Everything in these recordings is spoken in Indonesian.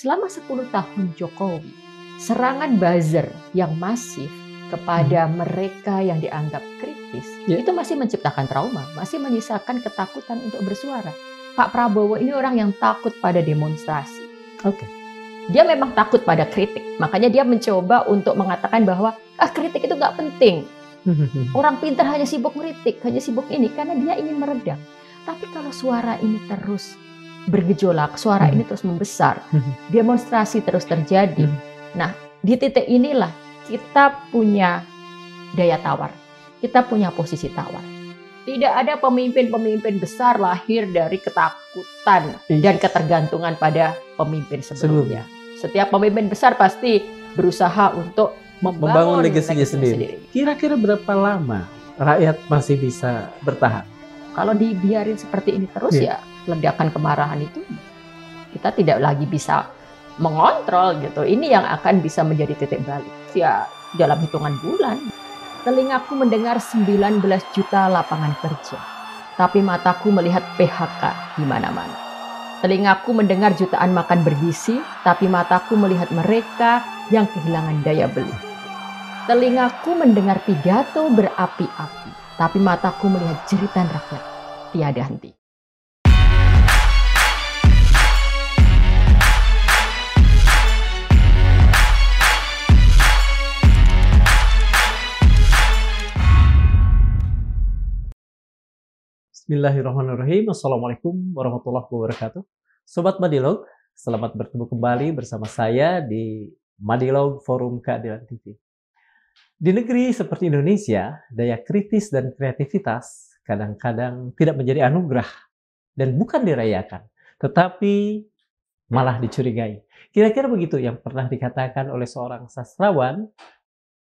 selama 10 tahun Jokowi, serangan buzzer yang masif kepada mereka yang dianggap kritis, itu masih menciptakan trauma, masih menyisakan ketakutan untuk bersuara. Pak Prabowo ini orang yang takut pada demonstrasi. Dia memang takut pada kritik, makanya dia mencoba untuk mengatakan bahwa kritik itu nggak penting. Orang pintar hanya sibuk kritik, hanya sibuk ini, karena dia ingin meredam. Tapi kalau suara ini terus bergejolak, suara ini terus membesar, demonstrasi terus terjadi. Nah, di titik inilah kita punya daya tawar, kita punya posisi tawar. Tidak ada pemimpin-pemimpin besar lahir dari ketakutan dan ketergantungan pada pemimpin sebelumnya. Setiap pemimpin besar pasti berusaha untuk membangun legasinya sendiri. Kira-kira berapa lama rakyat masih bisa bertahan? Kalau dibiarin seperti ini terus ya ledakan kemarahan itu kita tidak lagi bisa mengontrol gitu. Ini yang akan bisa menjadi titik balik. Ya dalam hitungan bulan. Telingaku mendengar 19 juta lapangan kerja, tapi mataku melihat PHK di mana-mana. Telingaku mendengar jutaan makan bergizi, tapi mataku melihat mereka yang kehilangan daya beli. Telingaku mendengar pidato berapi-api, tapi mataku melihat jeritan rakyat tiada henti. Bismillahirrahmanirrahim. Assalamualaikum warahmatullahi wabarakatuh. Sobat Madilog, selamat bertemu kembali bersama saya di Madilog Forum Keadilan TV. Di negeri seperti Indonesia, daya kritis dan kreativitas kadang-kadang tidak menjadi anugerah dan bukan dirayakan, tetapi malah dicurigai. Kira-kira begitu yang pernah dikatakan oleh seorang sastrawan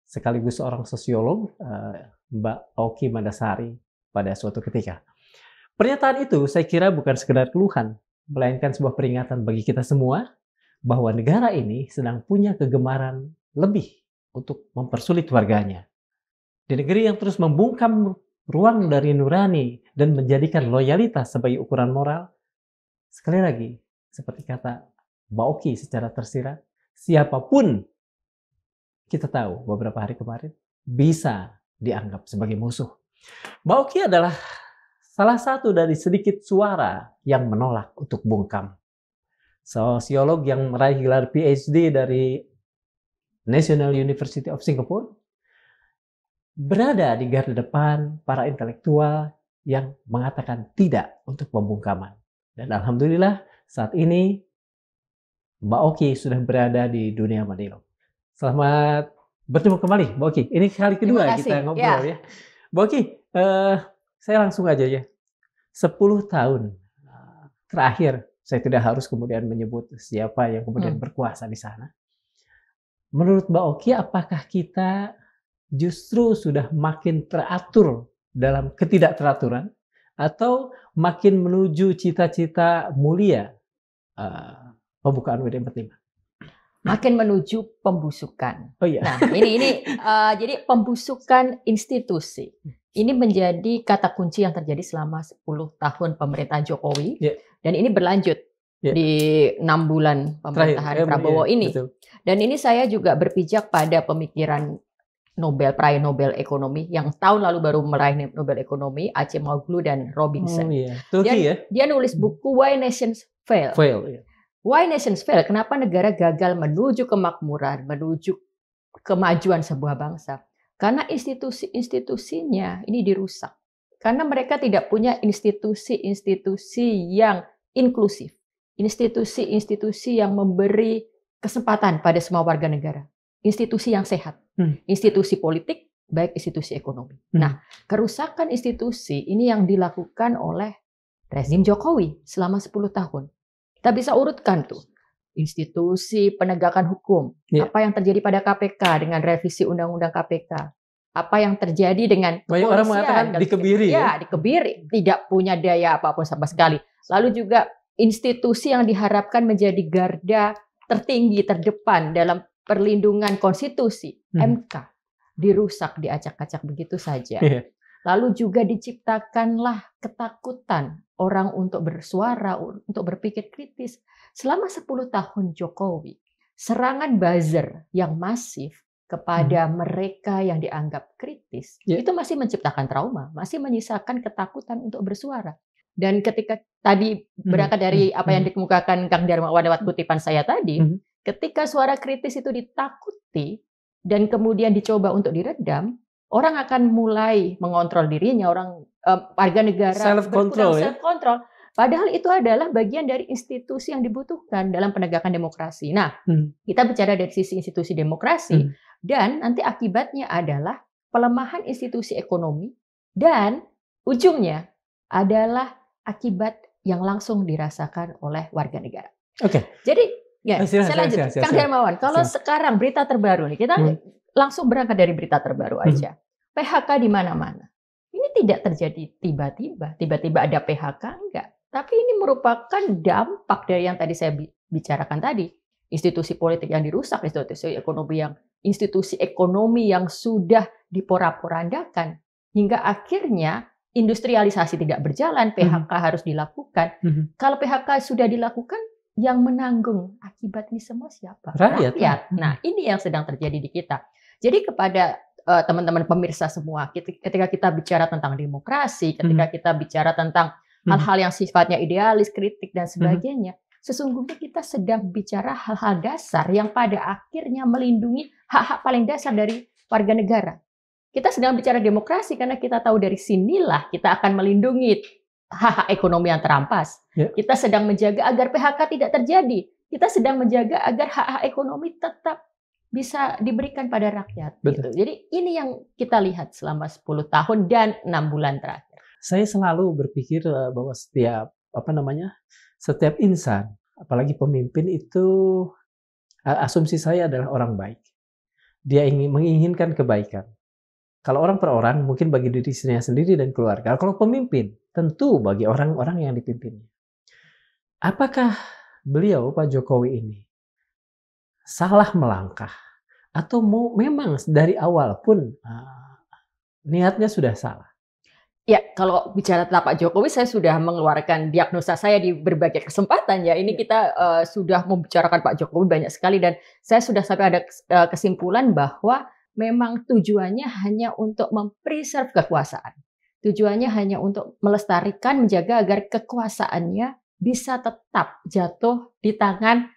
sekaligus seorang sosiolog, Mbak Oki Mandasari, pada suatu ketika. Pernyataan itu saya kira bukan sekedar keluhan, melainkan sebuah peringatan bagi kita semua bahwa negara ini sedang punya kegemaran lebih untuk mempersulit warganya. Di negeri yang terus membungkam ruang dari nurani dan menjadikan loyalitas sebagai ukuran moral, sekali lagi, seperti kata Mbak Oki secara tersirat, siapapun kita tahu beberapa hari kemarin bisa dianggap sebagai musuh. Mbak Oki adalah salah satu dari sedikit suara yang menolak untuk bungkam. Sosiolog yang meraih gelar PhD dari National University of Singapore, berada di garda depan para intelektual yang mengatakan tidak untuk pembungkaman. Dan alhamdulillah saat ini Mbak Oki sudah berada di dunia Madilog. Selamat bertemu kembali Mbak Oki. Ini kali kedua kita ngobrol ya. Mbak Oki, saya langsung aja ya. 10 tahun terakhir, saya tidak harus kemudian menyebut siapa yang kemudian berkuasa di sana. Menurut Mbak Oki, apakah kita justru sudah makin teratur dalam ketidakteraturan atau makin menuju cita-cita mulia pembukaan UUD 45? Makin menuju pembusukan. Oh iya. Nah, ini jadi pembusukan institusi. Ini menjadi kata kunci yang terjadi selama 10 tahun pemerintahan Jokowi. Dan ini berlanjut di 6 bulan pemerintahan Prabowo ini. Betul. Dan ini saya juga berpijak pada pemikiran Nobel, peraih Nobel Ekonomi yang tahun lalu baru meraih Nobel Ekonomi, Acemoglu dan Robinson. Dia nulis buku Why Nations Fail. Why Nations Fail? Kenapa negara gagal menuju kemakmuran, menuju kemajuan sebuah bangsa? Karena institusi-institusinya ini dirusak. Karena mereka tidak punya institusi-institusi yang inklusif. Institusi-institusi yang memberi kesempatan pada semua warga negara. Institusi yang sehat. Institusi politik, baik institusi ekonomi. Nah, kerusakan institusi ini yang dilakukan oleh rezim Jokowi selama 10 tahun. Kita bisa urutkan tuh. Institusi penegakan hukum. Apa yang terjadi pada KPK dengan revisi Undang-Undang KPK. Apa yang terjadi dengan kepolisian. Banyak orang mengatakan dikebiri. Ya, dikebiri. Tidak punya daya apapun sama sekali. Lalu juga institusi yang diharapkan menjadi garda tertinggi, terdepan dalam perlindungan konstitusi. MK. Dirusak, diacak-acak begitu saja. Lalu juga diciptakanlah ketakutan orang untuk bersuara, untuk berpikir kritis. Selama 10 tahun Jokowi, serangan buzzer yang masif kepada mereka yang dianggap kritis, itu masih menciptakan trauma, masih menyisakan ketakutan untuk bersuara. Dan ketika tadi berangkat dari apa yang dikemukakan Kang Darmawan lewat kutipan saya tadi, ketika suara kritis itu ditakuti dan kemudian dicoba untuk diredam, orang akan mulai mengontrol dirinya, warga negara self-control, self-control. Padahal itu adalah bagian dari institusi yang dibutuhkan dalam penegakan demokrasi. Nah, kita bicara dari sisi institusi demokrasi, dan nanti akibatnya adalah pelemahan institusi ekonomi, dan ujungnya adalah akibat yang langsung dirasakan oleh warga negara. Oke. Jadi, saya lanjut. Kang Darmawan, kalau sekarang berita terbaru nih, kita langsung berangkat dari berita terbaru aja. PHK di mana-mana. Ini tidak terjadi tiba-tiba ada PHK, enggak. Tapi ini merupakan dampak dari yang tadi saya bicarakan tadi. Institusi politik yang dirusak, institusi ekonomi yang sudah diporak-porandakan. Hingga akhirnya industrialisasi tidak berjalan, PHK harus dilakukan. Kalau PHK sudah dilakukan, yang menanggung akibat ini semua siapa? Rakyat. Nah, ini yang sedang terjadi di kita. Jadi kepada teman-teman pemirsa semua, ketika kita bicara tentang demokrasi, ketika kita bicara tentang hal-hal yang sifatnya idealis, kritik, dan sebagainya, sesungguhnya kita sedang bicara hal-hal dasar yang pada akhirnya melindungi hak-hak paling dasar dari warga negara. Kita sedang bicara demokrasi karena kita tahu dari sinilah kita akan melindungi hak-hak ekonomi yang terampas. Kita sedang menjaga agar PHK tidak terjadi. Kita sedang menjaga agar hak-hak ekonomi tetap bisa diberikan pada rakyat. Gitu. Jadi ini yang kita lihat selama 10 tahun dan 6 bulan terakhir. Saya selalu berpikir bahwa setiap insan, apalagi pemimpin itu, asumsi saya adalah orang baik. Dia menginginkan kebaikan. Kalau orang per orang, mungkin bagi diri sendiri dan keluarga. Kalau pemimpin, tentu bagi orang-orang yang dipimpinnya. Apakah beliau, Pak Jokowi ini, salah melangkah? Atau memang dari awal pun niatnya sudah salah? Ya, kalau bicara tentang Pak Jokowi, saya sudah mengeluarkan diagnosa saya di berbagai kesempatan ya. Ini kita sudah membicarakan Pak Jokowi banyak sekali dan saya sudah sampai ada kesimpulan bahwa memang tujuannya hanya untuk mempreserve kekuasaan. Tujuannya hanya untuk melestarikan, menjaga agar kekuasaannya bisa tetap jatuh di tangan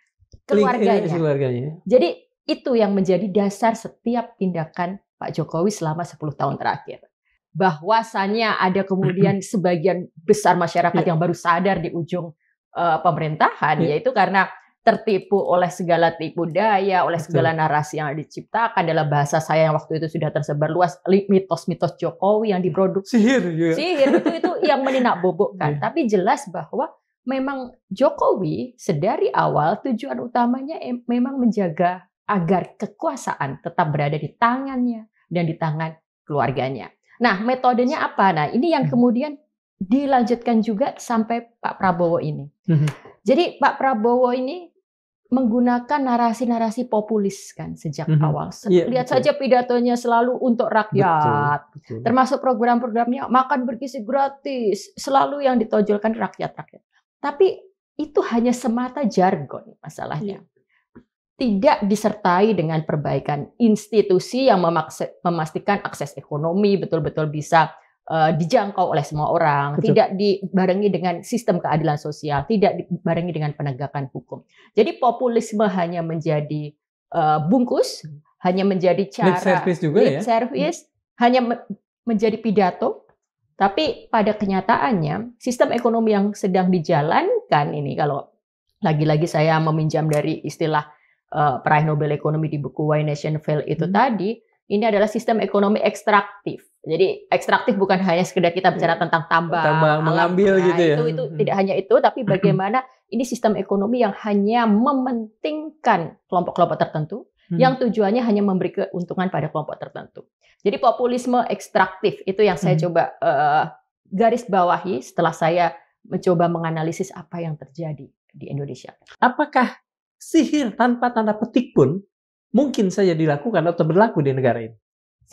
keluarganya. Jadi itu yang menjadi dasar setiap tindakan Pak Jokowi selama 10 tahun terakhir. Bahwasannya ada kemudian sebagian besar masyarakat yang baru sadar di ujung pemerintahan, yaitu karena tertipu oleh segala tipu daya, oleh segala narasi yang diciptakan. Dalam bahasa saya yang waktu itu sudah tersebar luas, mitos-mitos Jokowi yang diproduksi. Sihir itu yang meninakbobokkan. Tapi jelas bahwa memang Jokowi sedari awal tujuan utamanya memang menjaga agar kekuasaan tetap berada di tangannya dan di tangan keluarganya. Nah, metodenya apa? Nah, ini yang kemudian dilanjutkan juga sampai Pak Prabowo ini. Jadi Pak Prabowo ini menggunakan narasi-narasi populis kan sejak awal. Lihat saja pidatonya selalu untuk rakyat. Betul. Termasuk program-programnya makan bergizi gratis, selalu yang ditonjolkan rakyat-rakyat. Tapi itu hanya semata jargon masalahnya. Tidak disertai dengan perbaikan institusi yang memastikan akses ekonomi betul-betul bisa dijangkau oleh semua orang. Betul. Tidak dibarengi dengan sistem keadilan sosial, tidak dibarengi dengan penegakan hukum. Jadi populisme hanya menjadi bungkus, hanya menjadi cara lip service, hanya menjadi pidato. Tapi pada kenyataannya sistem ekonomi yang sedang dijalankan ini, kalau lagi-lagi saya meminjam dari istilah peraih Nobel Ekonomi di buku Why Nations Fail itu tadi, ini adalah sistem ekonomi ekstraktif. Jadi ekstraktif bukan hanya sekedar kita bicara tentang tambang mengambil alam, gitu ya. Itu tidak hanya itu, tapi bagaimana ini sistem ekonomi yang hanya mementingkan kelompok-kelompok tertentu, yang tujuannya hanya memberi keuntungan pada kelompok tertentu. Jadi populisme ekstraktif itu yang saya coba garis bawahi setelah saya mencoba menganalisis apa yang terjadi di Indonesia. Apakah sihir tanpa tanda petik pun mungkin saja dilakukan atau berlaku di negara ini?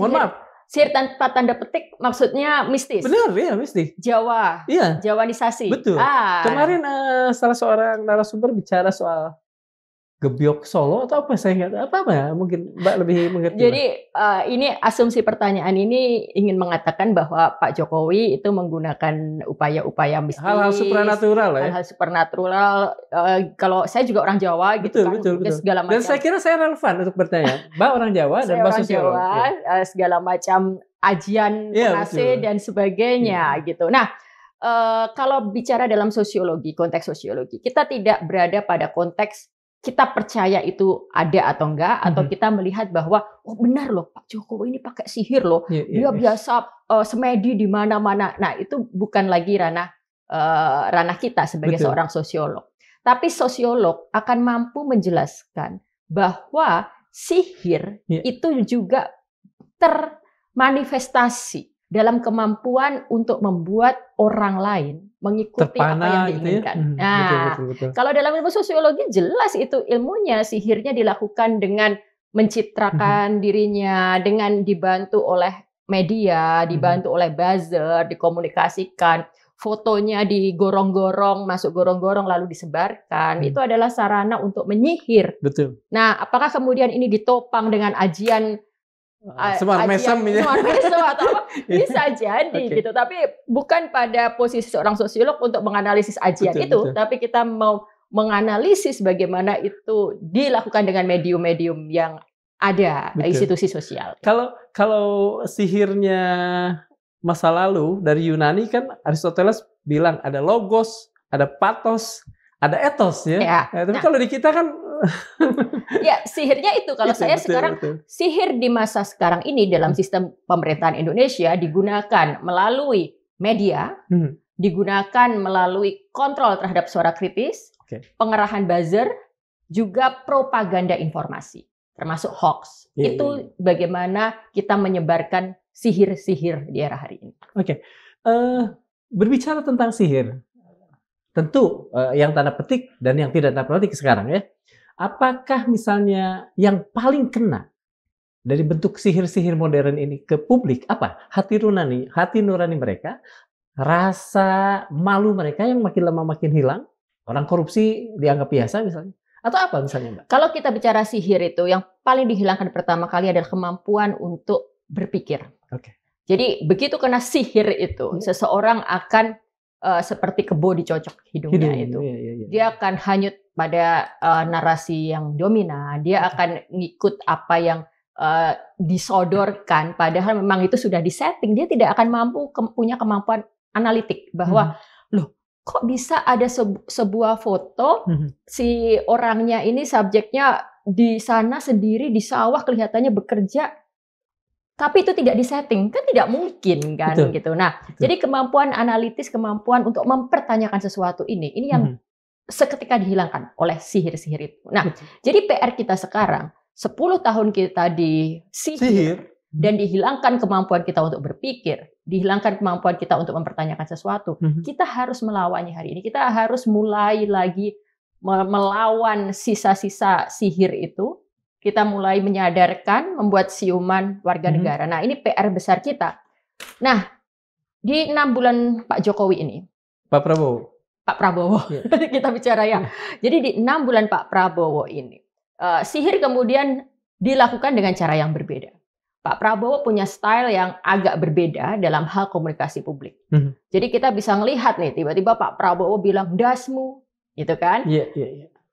Mohon maaf, sihir tanpa tanda petik maksudnya mistis. Benar ya, mistis. Jawa. Iya. Jawanisasi. Betul. Kemarin salah seorang narasumber bicara soal gebyok Solo atau apa, saya nggak tahu apa ya, mungkin Mbak lebih mengerti. Jadi ini asumsi pertanyaan ini ingin mengatakan bahwa Pak Jokowi itu menggunakan upaya-upaya mistis, hal-hal supernatural ya. Hal-hal supernatural. Kalau saya juga orang Jawa gitu kan, betul. segala macam. Dan saya kira saya relevan untuk bertanya. Mbak orang Jawa dan Mbak sosiolog. Segala macam ajian penase dan sebagainya gitu. Nah, kalau bicara dalam sosiologi, konteks sosiologi, kita tidak berada pada konteks kita percaya itu ada atau enggak, atau kita melihat bahwa oh benar loh Pak Jokowi ini pakai sihir loh, dia biasa semedi di mana-mana. Nah itu bukan lagi ranah kita sebagai seorang sosiolog. Tapi sosiolog akan mampu menjelaskan bahwa sihir itu juga termanifestasi dalam kemampuan untuk membuat orang lain mengikuti apa yang diinginkan. Betul. Kalau dalam ilmu sosiologi jelas itu ilmunya, sihirnya dilakukan dengan mencitrakan dirinya, dengan dibantu oleh media, dibantu oleh buzzer, dikomunikasikan, fotonya digorong-gorong, masuk gorong-gorong lalu disebarkan. Itu adalah sarana untuk menyihir. Betul. Nah, apakah kemudian ini ditopang dengan ajian Semar mesem atau apa? Bisa jadi gitu. Tapi bukan pada posisi seorang sosiolog untuk menganalisis ajian betul. Tapi kita mau menganalisis bagaimana itu dilakukan dengan medium-medium yang ada, institusi sosial. Kalau sihirnya masa lalu dari Yunani kan Aristoteles bilang ada logos, ada pathos, ada ethos ya. Tapi kalau di kita kan ya sihirnya itu kalau saya sekarang sihir di masa sekarang ini dalam sistem pemerintahan Indonesia digunakan melalui media, digunakan melalui kontrol terhadap suara kritis, pengerahan buzzer, juga propaganda informasi termasuk hoax. Itu bagaimana kita menyebarkan sihir-sihir di era hari ini. Berbicara tentang sihir, tentu yang tanda petik dan yang tidak tanda petik sekarang ya. Apakah misalnya yang paling kena dari bentuk sihir-sihir modern ini ke publik apa? Hati nurani mereka, rasa malu mereka yang makin lama makin hilang, orang korupsi dianggap biasa misalnya, atau apa misalnya Mbak? Kalau kita bicara sihir itu yang paling dihilangkan pertama kali adalah kemampuan untuk berpikir. Jadi begitu kena sihir itu, seseorang akan seperti kebo dicocok hidungnya itu. Dia akan hanyut pada narasi yang dominan, dia akan ngikut apa yang disodorkan, padahal memang itu sudah disetting. Dia tidak akan mampu punya kemampuan analitik bahwa loh kok bisa ada sebuah foto si orangnya ini subjeknya di sana sendiri di sawah kelihatannya bekerja, tapi itu tidak disetting, kan tidak mungkin kan gitu. Nah, jadi kemampuan analitis, kemampuan untuk mempertanyakan sesuatu ini yang seketika dihilangkan oleh sihir-sihir itu. Nah, jadi PR kita sekarang 10 tahun kita di sihir dan dihilangkan kemampuan kita untuk berpikir, dihilangkan kemampuan kita untuk mempertanyakan sesuatu. Kita harus melawannya hari ini. Kita harus mulai lagi melawan sisa-sisa sihir itu. Kita mulai menyadarkan, membuat siuman warga negara. Nah, ini PR besar kita. Nah, di 6 bulan Pak Jokowi ini, Pak Prabowo. Kita bicara ya. Jadi di 6 bulan Pak Prabowo ini, sihir kemudian dilakukan dengan cara yang berbeda. Pak Prabowo punya style yang agak berbeda dalam hal komunikasi publik. Jadi kita bisa melihat nih, tiba-tiba Pak Prabowo bilang, dasmu, gitu kan?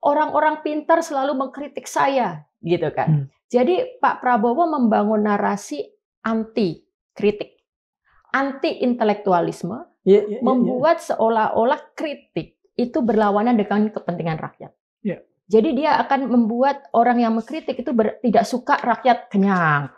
Orang-orang pintar selalu mengkritik saya, gitu kan? Jadi Pak Prabowo membangun narasi anti kritik, anti intelektualisme, membuat seolah-olah kritik itu berlawanan dengan kepentingan rakyat. Jadi dia akan membuat orang yang mengkritik itu tidak suka rakyat kenyang.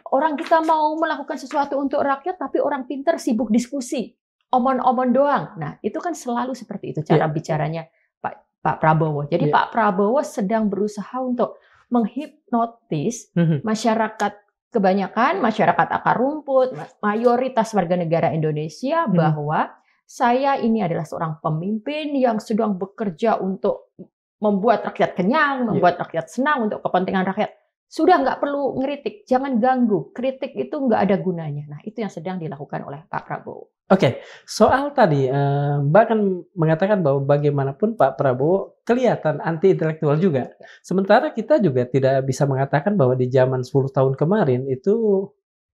Orang kita mau melakukan sesuatu untuk rakyat, tapi orang pintar sibuk diskusi, omon-omon doang. Nah, itu kan selalu seperti itu cara bicaranya Pak Prabowo. Jadi Pak Prabowo sedang berusaha untuk menghipnotis masyarakat, kebanyakan masyarakat akar rumput, mayoritas warga negara Indonesia bahwa saya ini adalah seorang pemimpin yang sedang bekerja untuk membuat rakyat kenyang, membuat rakyat senang untuk kepentingan rakyat. Sudah nggak perlu ngeritik, jangan ganggu. Kritik itu nggak ada gunanya. Nah, itu yang sedang dilakukan oleh Pak Prabowo. Oke, soal tadi Mbak kan mengatakan bahwa bagaimanapun Pak Prabowo kelihatan anti intelektual juga. Sementara kita juga tidak bisa mengatakan bahwa di zaman 10 tahun kemarin itu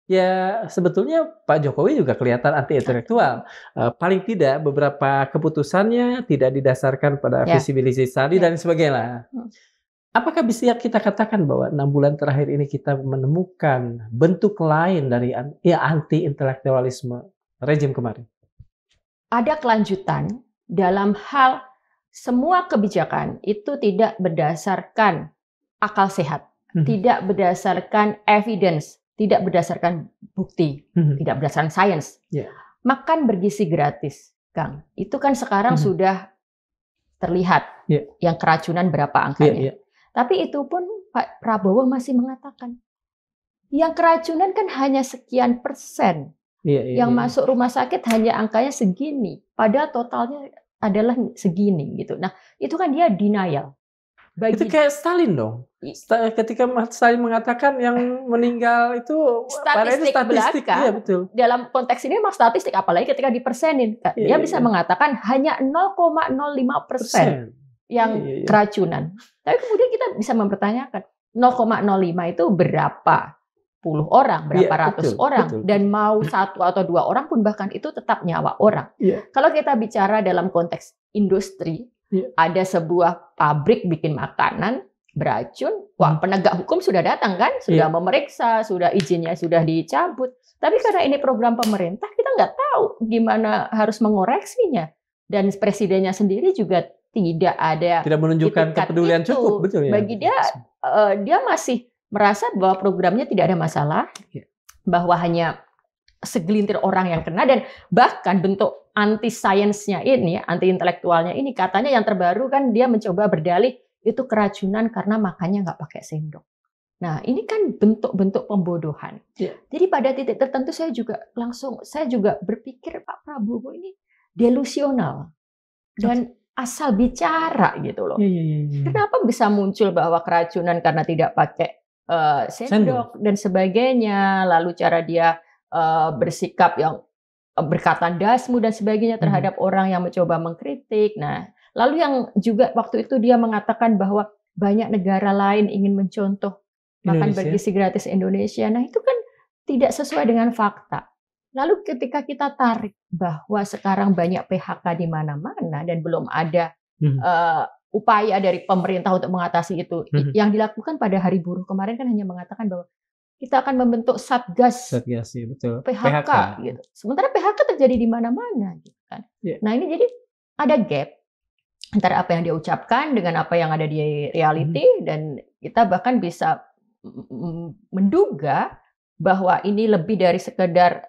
ya sebetulnya Pak Jokowi juga kelihatan anti intelektual. Paling tidak beberapa keputusannya tidak didasarkan pada visibilisasi tadi dan sebagainya. Apakah bisa kita katakan bahwa 6 bulan terakhir ini kita menemukan bentuk lain dari anti intelektualisme rejim kemarin? Ada kelanjutan dalam hal semua kebijakan itu tidak berdasarkan akal sehat, tidak berdasarkan evidence, tidak berdasarkan bukti, tidak berdasarkan sains. Makan bergizi gratis, Kang. Itu kan sekarang sudah terlihat yang keracunan berapa angkanya. Tapi itu pun Pak Prabowo masih mengatakan yang keracunan kan hanya sekian persen. Yang masuk rumah sakit hanya angkanya segini. Padahal totalnya adalah segini gitu. Nah, itu kan dia denial. Itu kayak Stalin dong. Ketika Stalin mengatakan yang meninggal itu statistik belaka. Iya, betul. Dalam konteks ini memang statistik, apalagi ketika dipersenin. Dia bisa mengatakan hanya 0,05% yang keracunan. Tapi kemudian kita bisa mempertanyakan 0,05 itu berapa puluh orang, berapa ratus orang, dan mau 1 atau 2 orang pun bahkan itu tetap nyawa orang. Kalau kita bicara dalam konteks industri, ada sebuah pabrik bikin makanan beracun, wah penegak hukum sudah datang kan, sudah memeriksa, sudah izinnya sudah dicabut. Tapi karena ini program pemerintah, kita nggak tahu gimana harus mengoreksinya. Dan presidennya sendiri juga tidak menunjukkan kepedulian cukup, betul ya. Bagi dia, dia masih merasa bahwa programnya tidak ada masalah, bahwa hanya segelintir orang yang kena, dan bahkan bentuk anti sainsnya ini, anti intelektualnya ini, katanya yang terbaru kan dia mencoba berdalih itu keracunan karena makannya nggak pakai sendok. Nah, ini kan bentuk-bentuk pembodohan. Jadi pada titik tertentu saya juga berpikir Pak Prabowo ini delusional dan asal bicara gitu loh. Kenapa bisa muncul bahwa keracunan karena tidak pakai sendok dan sebagainya, lalu cara dia bersikap yang berkatan dasmu dan sebagainya terhadap orang yang mencoba mengkritik. Nah, lalu yang juga waktu itu dia mengatakan bahwa banyak negara lain ingin mencontoh makan bergizi gratis Indonesia. Nah, itu kan tidak sesuai dengan fakta. Lalu ketika kita tarik bahwa sekarang banyak PHK di mana-mana dan belum ada upaya dari pemerintah untuk mengatasi itu, yang dilakukan pada Hari Buruh kemarin kan hanya mengatakan bahwa kita akan membentuk satgas PHK gitu. Sementara PHK terjadi di mana-mana gitu kan. Nah, ini jadi ada gap antara apa yang dia ucapkan dengan apa yang ada di reality, dan kita bahkan bisa menduga bahwa ini lebih dari sekedar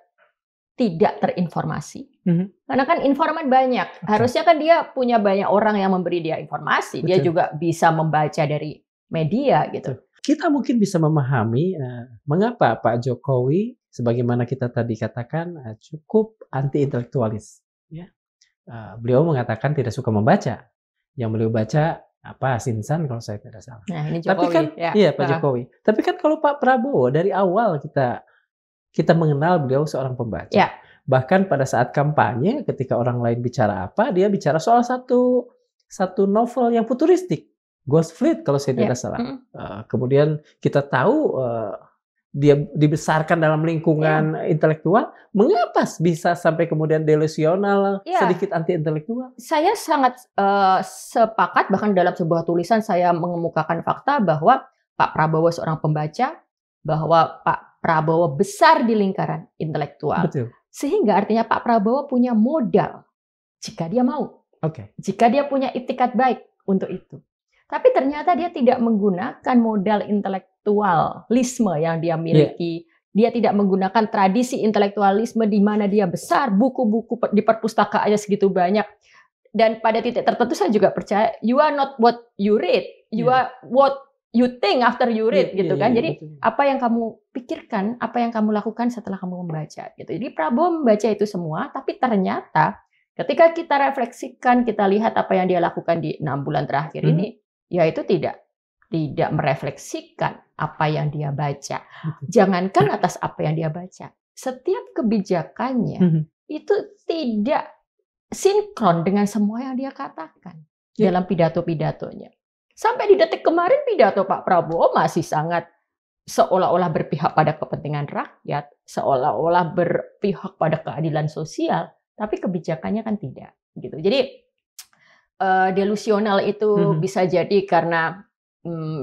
tidak terinformasi. Karena kan informan banyak. Harusnya kan dia punya banyak orang yang memberi dia informasi. Dia juga bisa membaca dari media gitu. Kita mungkin bisa memahami mengapa Pak Jokowi, sebagaimana kita tadi katakan, cukup anti intelektualis. Beliau mengatakan tidak suka membaca. Yang beliau baca Sinsan kalau saya tidak salah. Nah, ini Jokowi. Tapi kan Pak Jokowi. Tapi kan kalau Pak Prabowo dari awal kita mengenal beliau seorang pembaca. Bahkan pada saat kampanye, ketika orang lain bicara apa, dia bicara soal satu novel yang futuristik, Ghost Fleet kalau saya tidak salah. Kemudian kita tahu dia dibesarkan dalam lingkungan intelektual. Mengapa bisa sampai kemudian delusional, sedikit anti intelektual? Saya sangat sepakat, bahkan dalam sebuah tulisan saya mengemukakan fakta bahwa Pak Prabowo seorang pembaca, bahwa Pak Prabowo besar di lingkaran intelektual. Betul. Sehingga artinya Pak Prabowo punya modal jika dia mau. Jika dia punya itikat baik untuk itu. Tapi ternyata dia tidak menggunakan modal intelektualisme yang dia miliki. Dia tidak menggunakan tradisi intelektualisme di mana dia besar, buku-buku di perpustakaannya segitu banyak. Dan pada titik tertentu saya juga percaya, you are not what you read, you are what you think after you read, gitu kan. Jadi betul. Apa yang kamu pikirkan, apa yang kamu lakukan setelah kamu membaca, gitu. Jadi Prabowo membaca itu semua, tapi ternyata ketika kita refleksikan, kita lihat apa yang dia lakukan di 6 bulan terakhir ini, ya itu tidak tidak merefleksikan apa yang dia baca. Jangankan atas apa yang dia baca, setiap kebijakannya itu tidak sinkron dengan semua yang dia katakan dalam pidato-pidatonya. Sampai di detik kemarin pidato Pak Prabowo masih sangat seolah-olah berpihak pada kepentingan rakyat, seolah-olah berpihak pada keadilan sosial, tapi kebijakannya kan tidak. Gitu. Jadi delusional itu bisa jadi karena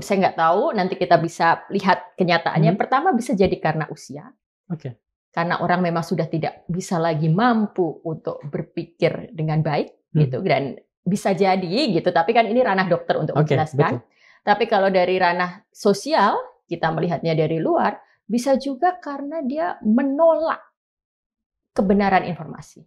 saya nggak tahu, nanti kita bisa lihat kenyataannya. Pertama bisa jadi karena usia. Karena orang memang sudah tidak bisa lagi mampu untuk berpikir dengan baik gitu, dan bisa jadi gitu. Tapi kan ini ranah dokter untuk menjelaskan. Tapi kalau dari ranah sosial, kita melihatnya dari luar, bisa juga karena dia menolak kebenaran informasi.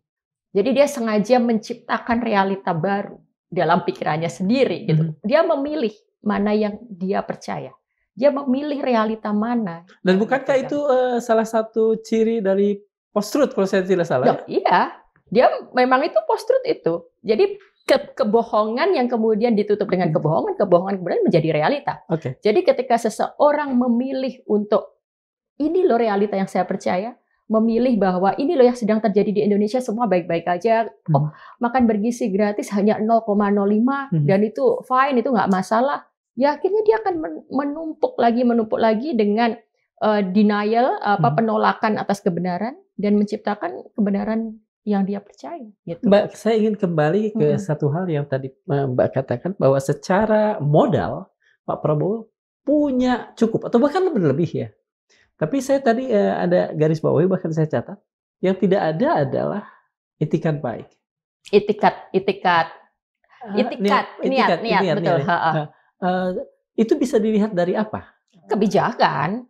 Jadi dia sengaja menciptakan realita baru dalam pikirannya sendiri gitu. Dia memilih mana yang dia percaya. Dia memilih realita mana. Dan bukankah itu salah satu ciri dari post-truth kalau saya tidak salah? Iya, dia memang itu post-truth itu. Jadi kebohongan yang kemudian ditutup dengan kebohongan kemudian menjadi realita. Jadi ketika seseorang memilih untuk ini loh realita yang saya percaya, memilih bahwa ini loh yang sedang terjadi di Indonesia, semua baik-baik aja. Oh, makan bergizi gratis hanya 0,05 dan itu fine, itu nggak masalah. Ya akhirnya dia akan menumpuk lagi dengan denial, penolakan atas kebenaran dan menciptakan kebenaran yang dia percaya. Gitu. Mbak, saya ingin kembali ke satu hal yang tadi Mbak katakan bahwa secara modal Pak Prabowo punya cukup atau bahkan lebih ya. Tapi saya tadi ada garis bawahi, bahkan saya catat, yang tidak ada adalah itikat baik. Itikat, niat, betul. Itu bisa dilihat dari apa? Kebijakan.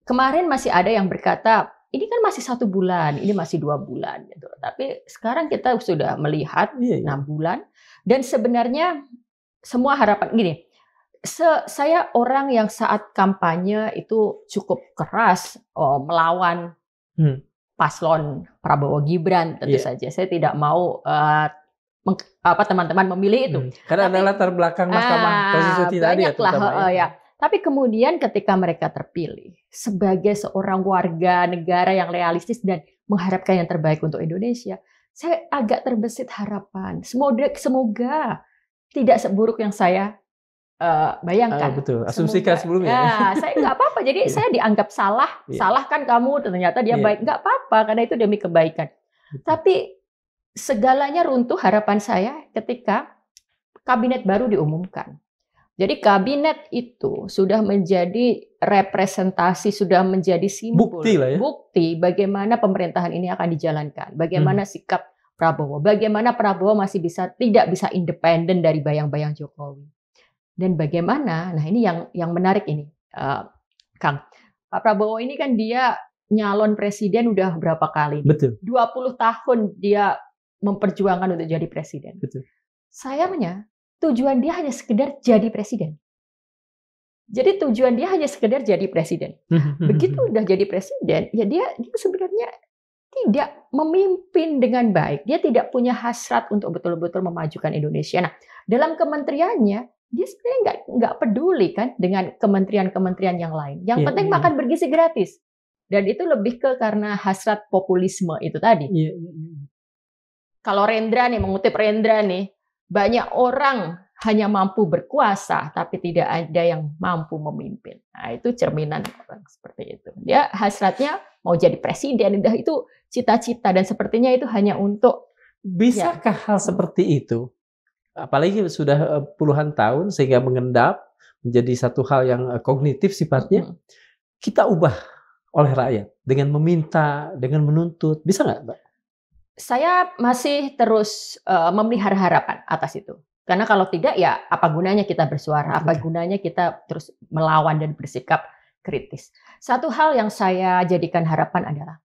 Kemarin masih ada yang berkata, ini kan masih 1 bulan, ini masih 2 bulan. Gitu. Tapi sekarang kita sudah melihat 6 bulan. Dan sebenarnya semua harapan, gini, saya orang yang saat kampanye itu cukup keras melawan paslon Prabowo Gibran tentu saja. Saya tidak mau teman-teman memilih itu. Karena ada latar belakang Mahkamah Konstitusi tadi ya. Tapi kemudian ketika mereka terpilih sebagai seorang warga negara yang realistis dan mengharapkan yang terbaik untuk Indonesia, saya agak terbesit harapan. Semoga tidak seburuk yang saya bayangkan. Betul, asumsikan sebelumnya. Ya, saya nggak apa-apa. Jadi saya dianggap salah, salahkan kamu. Ternyata dia baik, nggak apa-apa karena itu demi kebaikan. Tapi segalanya runtuh harapan saya ketika kabinet baru diumumkan. Jadi kabinet itu sudah menjadi representasi, sudah menjadi simbol, bukti bagaimana pemerintahan ini akan dijalankan, bagaimana sikap Prabowo, bagaimana Prabowo masih tidak bisa independen dari bayang-bayang Jokowi. Dan bagaimana, nah ini yang menarik ini, Kang. Pak Prabowo ini kan dia nyalon presiden udah berapa kali? Betul. 20 tahun dia memperjuangkan untuk jadi presiden. Betul. Sayangnya, tujuan dia hanya sekedar jadi presiden. Jadi tujuan dia hanya sekedar jadi presiden. Begitu udah jadi presiden, ya dia sebenarnya tidak memimpin dengan baik. Dia tidak punya hasrat untuk betul-betul memajukan Indonesia. Nah, dalam kementeriannya, dia sebenarnya nggak peduli kan dengan kementerian-kementerian yang lain. Yang penting makan bergizi gratis. Dan itu lebih karena hasrat populisme itu tadi. Kalau Rendra nih, mengutip Rendra nih, banyak orang hanya mampu berkuasa, tapi tidak ada yang mampu memimpin. Nah, itu cerminan orang seperti itu. Dia hasratnya mau jadi presiden, itu cita-cita, dan sepertinya itu hanya untuk... Bisakah hal seperti itu? Apalagi sudah puluhan tahun sehingga mengendap menjadi satu hal yang kognitif sifatnya, kita ubah oleh rakyat dengan meminta, dengan menuntut. Bisa nggak, Mbak? Saya masih terus memelihara harapan atas itu. Karena kalau tidak, ya apa gunanya kita bersuara, apa gunanya kita terus melawan dan bersikap kritis. Satu hal yang saya jadikan harapan adalah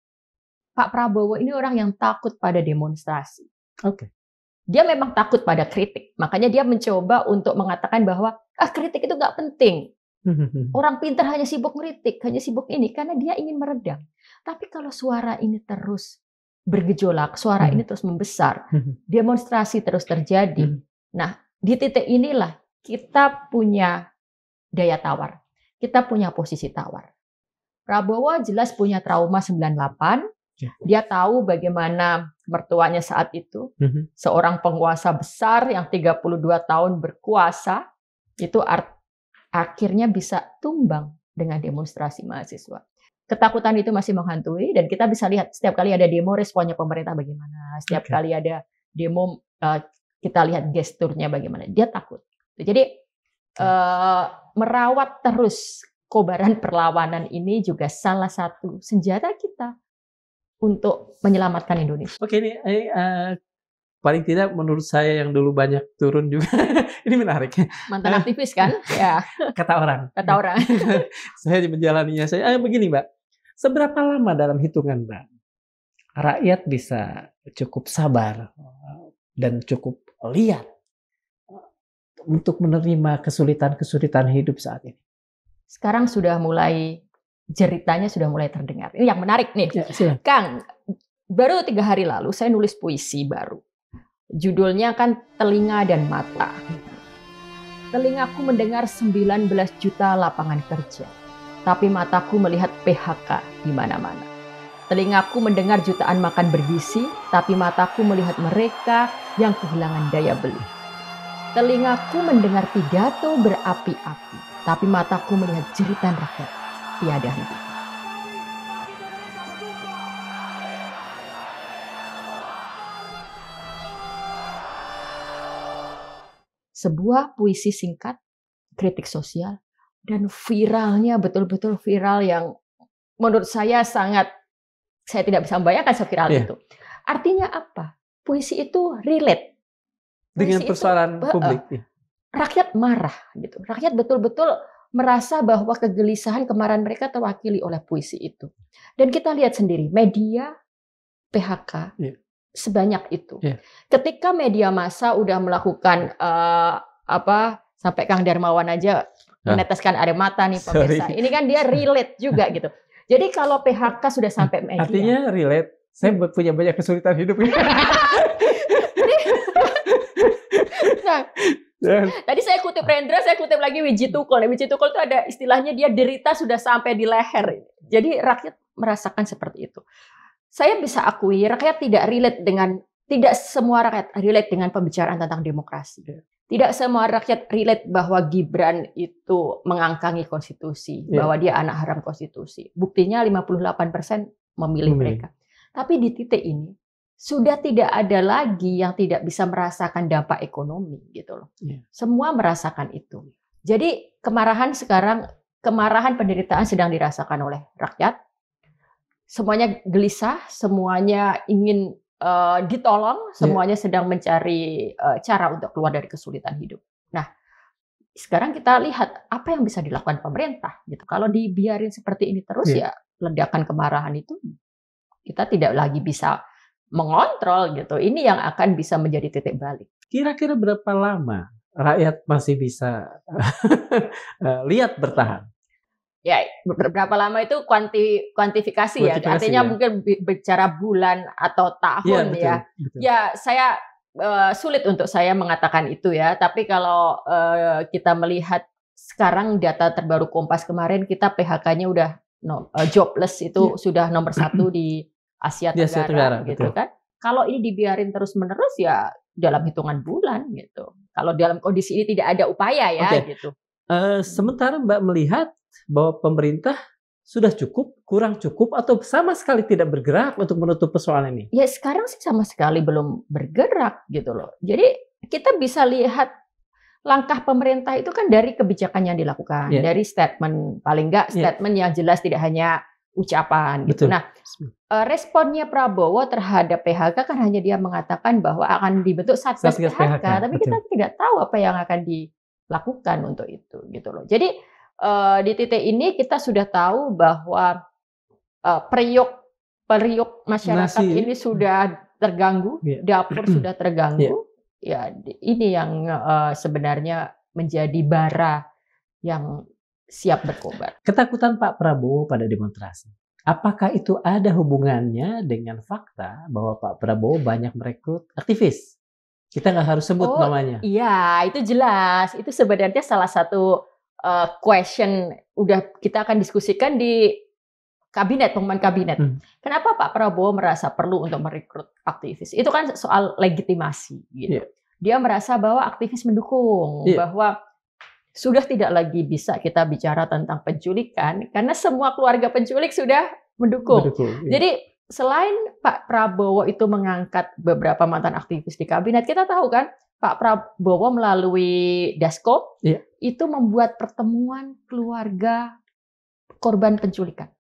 Pak Prabowo ini orang yang takut pada demonstrasi. Dia memang takut pada kritik. Makanya dia mencoba untuk mengatakan bahwa kritik itu nggak penting. Orang pintar hanya sibuk ngeritik, hanya sibuk ini. Karena dia ingin meredam. Tapi kalau suara ini terus bergejolak, suara ini terus membesar, demonstrasi terus terjadi. Nah, di titik inilah kita punya daya tawar. Kita punya posisi tawar. Prabowo jelas punya trauma 98. Dia tahu bagaimana mertuanya saat itu, seorang penguasa besar yang 32 tahun berkuasa, itu akhirnya bisa tumbang dengan demonstrasi mahasiswa. Ketakutan itu masih menghantui, dan kita bisa lihat setiap kali ada demo, responnya pemerintah bagaimana. Setiap kali ada demo, kita lihat gesturnya bagaimana. Dia takut. Jadi merawat terus kobaran perlawanan ini juga salah satu senjata kita untuk menyelamatkan Indonesia. Oke, ini paling tidak menurut saya yang dulu banyak turun juga. Ini menarik. Mantan aktivis kan? Ya. Kata orang. Kata orang. Saya menjalaninya. Begini Mbak, seberapa lama dalam hitungan Mbak rakyat bisa cukup sabar dan cukup lihat untuk menerima kesulitan-kesulitan hidup saat ini? Sekarang sudah mulai, jeritanya sudah mulai terdengar. Ini yang menarik nih. Ya, Kang, baru 3 hari lalu saya nulis puisi baru. Judulnya kan Telinga dan Mata. Telingaku mendengar 19 juta lapangan kerja, tapi mataku melihat PHK di mana-mana. Telingaku mendengar jutaan makan bergizi, tapi mataku melihat mereka yang kehilangan daya beli. Telingaku mendengar pidato berapi-api, tapi mataku melihat jeritan rakyat tiada henti. Sebuah puisi singkat, kritik sosial, dan viralnya betul-betul viral yang menurut saya saya tidak bisa membayangkan seviral itu. Artinya apa? Puisi itu relate dengan persoalan publik. Rakyat marah gitu. Rakyat betul-betul merasa bahwa kegelisahan, kemarahan mereka terwakili oleh puisi itu. Dan kita lihat sendiri media PHK sebanyak itu. Ketika media massa udah melakukan sampai Kang Darmawan aja meneteskan air mata nih pemirsa. Ini kan dia relate juga gitu. Jadi kalau PHK sudah sampai media. Artinya relate. Saya punya banyak kesulitan hidup. Nah, tadi saya kutip Rendra, saya kutip lagi Wiji Tukul. Wiji Tukul itu ada istilahnya, dia derita sudah sampai di leher. Jadi rakyat merasakan seperti itu. Saya bisa akui rakyat tidak semua rakyat relate dengan pembicaraan tentang demokrasi. Tidak semua rakyat relate bahwa Gibran itu mengangkangi konstitusi, bahwa dia anak haram konstitusi. Buktinya 58% memilih mereka. Tapi di titik ini sudah tidak ada lagi yang tidak bisa merasakan dampak ekonomi gitu loh. Semua merasakan itu. Jadi kemarahan penderitaan sedang dirasakan oleh rakyat. Semuanya gelisah, semuanya ingin ditolong, semuanya sedang mencari cara untuk keluar dari kesulitan hidup. Nah, sekarang kita lihat apa yang bisa dilakukan pemerintah gitu. Kalau dibiarin seperti ini terus ya ledakan kemarahan itu kita tidak lagi bisa mengontrol gitu. Ini yang akan bisa menjadi titik balik. Kira-kira berapa lama rakyat masih bisa lihat bertahan? Ya, berapa lama itu kuantifikasi ya. Artinya mungkin bicara bulan atau tahun betul. Ya, saya sulit untuk saya mengatakan itu ya. Tapi kalau kita melihat sekarang data terbaru Kompas kemarin, kita PHK-nya udah jobless itu sudah nomor 1 di Asia Tenggara gitu kan. Kalau ini dibiarin terus-menerus ya dalam hitungan bulan gitu. Kalau dalam kondisi ini tidak ada upaya ya gitu. Sementara Mbak melihat bahwa pemerintah sudah cukup, kurang cukup, atau sama sekali tidak bergerak untuk menutup persoalan ini? Ya sekarang sih sama sekali belum bergerak gitu loh. Jadi kita bisa lihat langkah pemerintah itu kan dari kebijakan yang dilakukan, dari statement, paling enggak statement yang jelas, tidak hanya ucapan gitu. Betul. Nah, responnya Prabowo terhadap PHK kan hanya dia mengatakan bahwa akan dibentuk Satgas PHK, tapi kita tidak tahu apa yang akan dilakukan untuk itu gitu loh. Jadi di titik ini kita sudah tahu bahwa periuk masyarakat ini sudah terganggu, dapur sudah terganggu. Ya, ini yang sebenarnya menjadi bara yang siap berkobar. Ketakutan Pak Prabowo pada demonstrasi, apakah itu ada hubungannya dengan fakta bahwa Pak Prabowo banyak merekrut aktivis? Kita nggak harus sebut namanya. Iya, itu jelas. Itu sebenarnya salah satu question udah kita akan diskusikan di kabinet, pengumuman kabinet. Kenapa Pak Prabowo merasa perlu untuk merekrut aktivis? Itu kan soal legitimasi gitu. Dia merasa bahwa aktivis mendukung, bahwa sudah tidak lagi bisa kita bicara tentang penculikan karena semua keluarga penculik sudah mendukung. Jadi selain Pak Prabowo itu mengangkat beberapa mantan aktivis di kabinet, kita tahu kan Pak Prabowo melalui Dasko itu membuat pertemuan keluarga korban penculikan.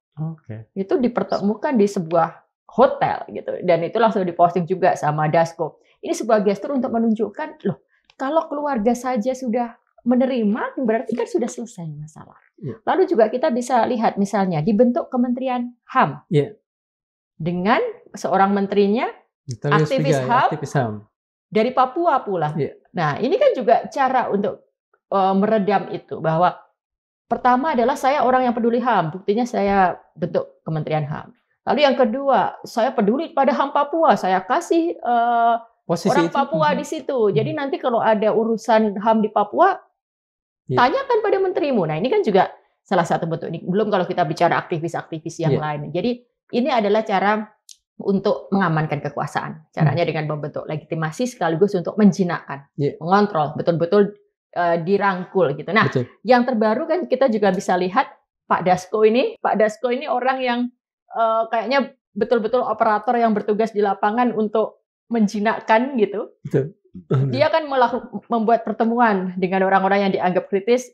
Itu dipertemukan di sebuah hotel gitu, dan itu langsung diposting juga sama Dasko. Ini sebuah gestur untuk menunjukkan, loh, kalau keluarga saja sudah menerima, berarti kan sudah selesai masalah. Lalu juga kita bisa lihat misalnya dibentuk Kementerian HAM dengan seorang menterinya aktivis HAM dari Papua pula. Nah, ini kan juga cara untuk meredam itu, bahwa pertama adalah saya orang yang peduli HAM, buktinya saya bentuk Kementerian HAM. Lalu yang kedua, saya peduli pada HAM Papua, saya kasih orang Papua di situ. Jadi nanti kalau ada urusan HAM di Papua, tanyakan pada menterimu. Nah, ini kan juga salah satu bentuk ini. Belum kalau kita bicara aktivis-aktivis yang lain. Jadi ini adalah cara untuk mengamankan kekuasaan. Caranya dengan membentuk legitimasi sekaligus untuk menjinakkan, mengontrol, betul-betul dirangkul gitu. Nah, yang terbaru kan kita juga bisa lihat Pak Dasko ini. Pak Dasko ini orang yang kayaknya betul-betul operator yang bertugas di lapangan untuk menjinakkan gitu. Dia kan membuat pertemuan dengan orang-orang yang dianggap kritis,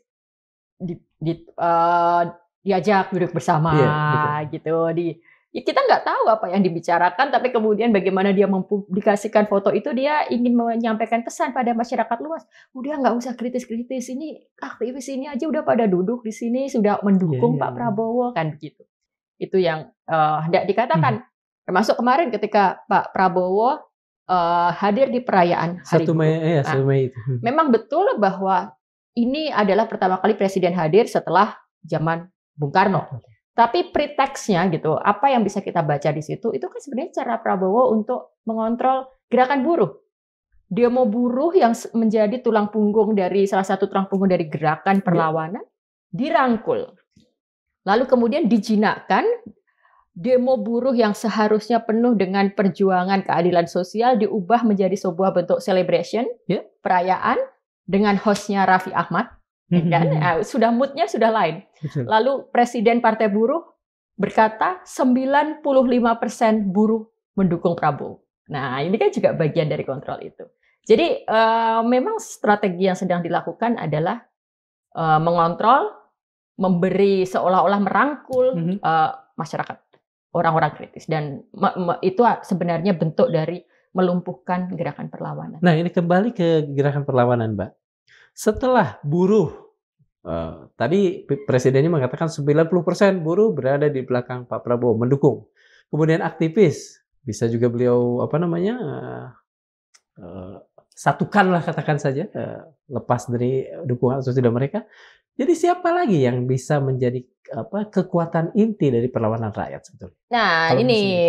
diajak duduk bersama gitu. Kita nggak tahu apa yang dibicarakan, tapi kemudian bagaimana dia mempublikasikan foto itu, dia ingin menyampaikan pesan pada masyarakat luas. Udah nggak usah kritis-kritis, ini aktivis ini aja udah pada duduk di sini, sudah mendukung Pak Prabowo, kan begitu. Itu yang hendak dikatakan. Termasuk kemarin ketika Pak Prabowo hadir di perayaan Hari Buruh. 1 Mei itu. Memang betul bahwa ini adalah pertama kali Presiden hadir setelah zaman Bung Karno. Tapi preteksnya gitu, apa yang bisa kita baca di situ, itu kan sebenarnya cara Prabowo untuk mengontrol gerakan buruh. Demo buruh yang menjadi tulang punggung dari salah satu tulang punggung dari gerakan perlawanan, dirangkul. Lalu kemudian dijinakkan, demo buruh yang seharusnya penuh dengan perjuangan keadilan sosial diubah menjadi sebuah bentuk celebration, perayaan, dengan hostnya Raffi Ahmad. Kan? Sudah moodnya sudah lain. Lalu Presiden Partai Buruh berkata 95% buruh mendukung Prabowo. Nah, ini kan juga bagian dari kontrol itu. Jadi memang strategi yang sedang dilakukan adalah mengontrol, memberi seolah-olah merangkul masyarakat, orang-orang kritis, dan itu sebenarnya bentuk dari melumpuhkan gerakan perlawanan. Nah, ini kembali ke gerakan perlawanan, Mbak. Setelah buruh, tadi presidennya mengatakan 90% buruh berada di belakang Pak Prabowo, mendukung. Kemudian aktivis, bisa juga beliau satukanlah katakan saja, lepas dari dukungan atau tidak mereka. Jadi siapa lagi yang bisa menjadi kekuatan inti dari perlawanan rakyat sebetulnya? Nah,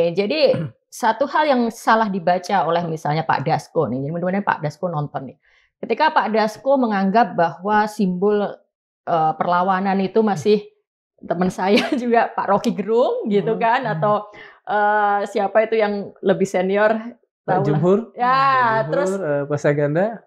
jadi satu hal yang salah dibaca oleh misalnya Pak Dasko nih, mudah-mudahan Pak Dasko nonton nih. Ketika Pak Dasko menganggap bahwa simbol perlawanan itu masih teman saya juga Pak Rocky Gerung gitu kan, atau siapa itu yang lebih senior, Pak Jumhur, terus Pak Saganda,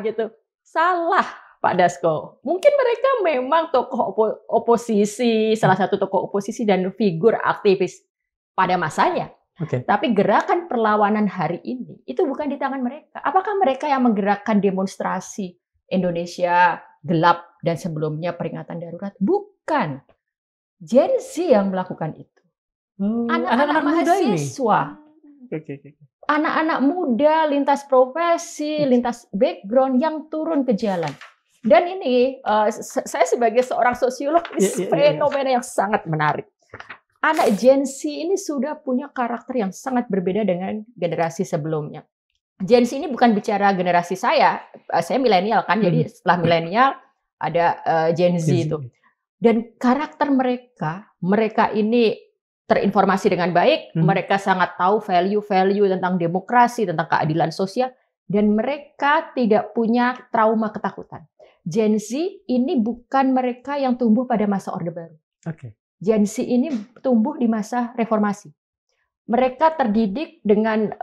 gitu. Salah Pak Dasko. Mungkin mereka memang tokoh oposisi, salah satu tokoh oposisi dan figur aktivis pada masanya. Tapi gerakan perlawanan hari ini itu bukan di tangan mereka. Apakah mereka yang menggerakkan demonstrasi Indonesia Gelap dan sebelumnya peringatan darurat? Bukan. Gen Z yang melakukan itu. Anak-anak mahasiswa. Anak-anak muda lintas profesi, lintas background yang turun ke jalan. Dan ini saya sebagai seorang sosiolog, fenomena yang sangat menarik. Anak Gen Z ini sudah punya karakter yang sangat berbeda dengan generasi sebelumnya. Gen Z ini bukan bicara generasi saya milenial kan, jadi setelah milenial ada Gen Z itu. Dan karakter mereka ini terinformasi dengan baik, mereka sangat tahu value-value tentang demokrasi, tentang keadilan sosial, dan mereka tidak punya trauma ketakutan. Gen Z ini bukan mereka yang tumbuh pada masa Orde Baru. Gen Z ini tumbuh di masa reformasi. Mereka terdidik dengan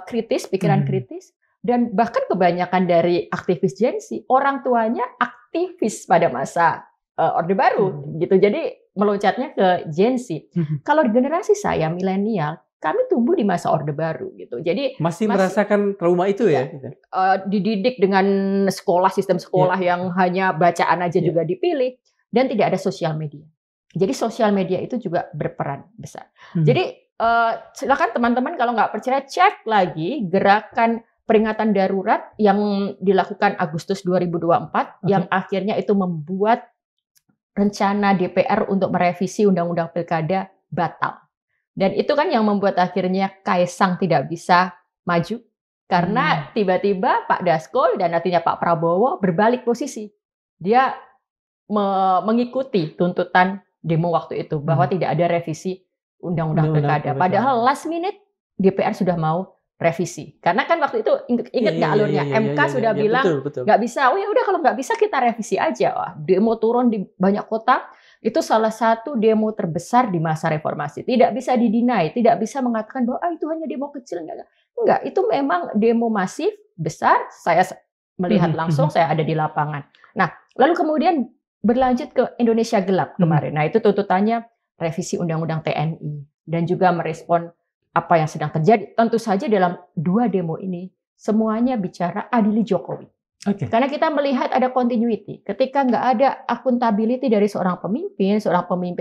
kritis, pikiran kritis, dan bahkan kebanyakan dari aktivis Gen Z, orang tuanya aktivis pada masa Orde Baru, gitu. Jadi meloncatnya ke Gen Z. Kalau di generasi saya, milenial, kami tumbuh di masa Orde Baru, gitu. Jadi masih merasakan trauma itu ya? Dididik dengan sistem sekolah yang hanya bacaan aja juga dipilih, dan tidak ada sosial media. Jadi sosial media itu juga berperan besar. Jadi silakan teman-teman kalau nggak percaya cek lagi gerakan peringatan darurat yang dilakukan Agustus 2024 yang akhirnya itu membuat rencana DPR untuk merevisi Undang-Undang Pilkada batal. Dan itu kan yang membuat akhirnya Kaisang tidak bisa maju karena tiba-tiba Pak Dasko dan nantinya Pak Prabowo berbalik posisi. Dia mengikuti tuntutan demo waktu itu bahwa tidak ada revisi Undang-Undang Pilkada. Padahal last minute DPR sudah mau revisi. Karena kan waktu itu ingat nggak alurnya? MK sudah bilang nggak bisa. Oh ya udah kalau nggak bisa kita revisi aja. Wah, demo turun di banyak kota. Itu salah satu demo terbesar di masa reformasi. Tidak bisa didinai, tidak bisa mengatakan bahwa itu hanya demo kecil. Enggak, itu memang demo masif besar. Saya melihat langsung, saya ada di lapangan. Nah, lalu kemudian berlanjut ke Indonesia Gelap kemarin. Nah, itu tuntutannya revisi Undang-Undang TNI dan juga merespon apa yang sedang terjadi. Tentu saja dalam dua demo ini semuanya bicara adili Jokowi. Karena kita melihat ada continuity. Ketika nggak ada accountability dari seorang pemimpin